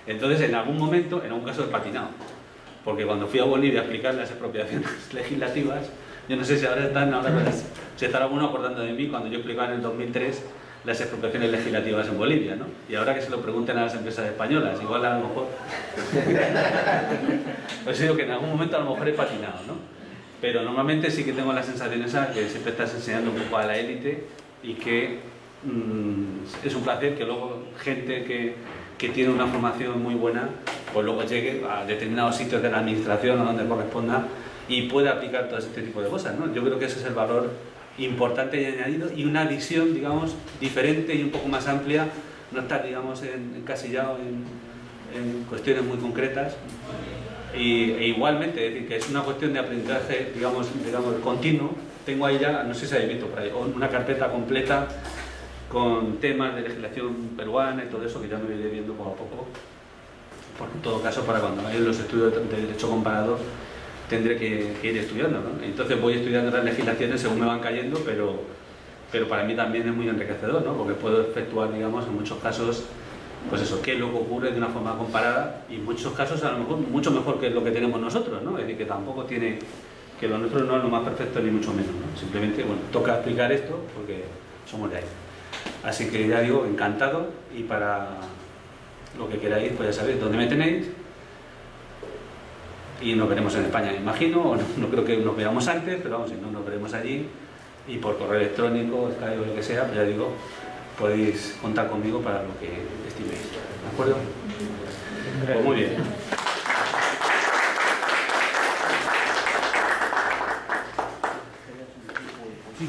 Speaker 1: Entonces, en algún momento, en algún caso he patinado, porque cuando fui a Bolivia a explicar las expropiaciones legislativas, yo no sé si ahora se estará alguno acordando de mí cuando yo explicaba en el 2003 las expropiaciones legislativas en Bolivia, ¿no? Y ahora que se lo pregunten a las empresas españolas, igual a lo mejor... Pues digo que en algún momento a lo mejor he patinado, ¿no? Pero normalmente sí que tengo la sensación esa que siempre estás enseñando un poco a la élite y que es un placer que luego gente que tiene una formación muy buena, pues luego llegue a determinados sitios de la administración o donde corresponda y pueda aplicar todo este tipo de cosas, ¿no? Yo creo que ese es el valor importante y añadido, y una visión, digamos, diferente y un poco más amplia, no estar, digamos, encasillado en cuestiones muy concretas, e igualmente, es decir, que es una cuestión de aprendizaje, digamos continuo. Tengo ahí ya, no sé si habéis visto por ahí, una carpeta completa con temas de legislación peruana y todo eso, que ya me iré viendo poco a poco, porque en todo caso, para cuando hagáis los estudios de derecho comparado, tendré que ir estudiando, ¿no? Entonces voy estudiando las legislaciones según me van cayendo, pero para mí también es muy enriquecedor, ¿no? Porque puedo efectuar, digamos, en muchos casos, pues eso, qué es lo que ocurre de una forma comparada, y en muchos casos a lo mejor mucho mejor que lo que tenemos nosotros, ¿no? Es decir, que tampoco tiene, que lo nuestro no es lo más perfecto ni mucho menos, ¿no? Simplemente, bueno, toca explicar esto porque somos de ahí. Así que ya digo, encantado, y para lo que queráis, pues ya sabéis dónde me tenéis. Y nos veremos en España, me imagino, o no creo que nos veamos antes, pero vamos, si no, nos veremos allí, y por correo electrónico, Skype o lo que sea, pues ya digo, podéis contar conmigo para lo que estiméis, ¿de acuerdo? Pues muy bien.
Speaker 6: Sí,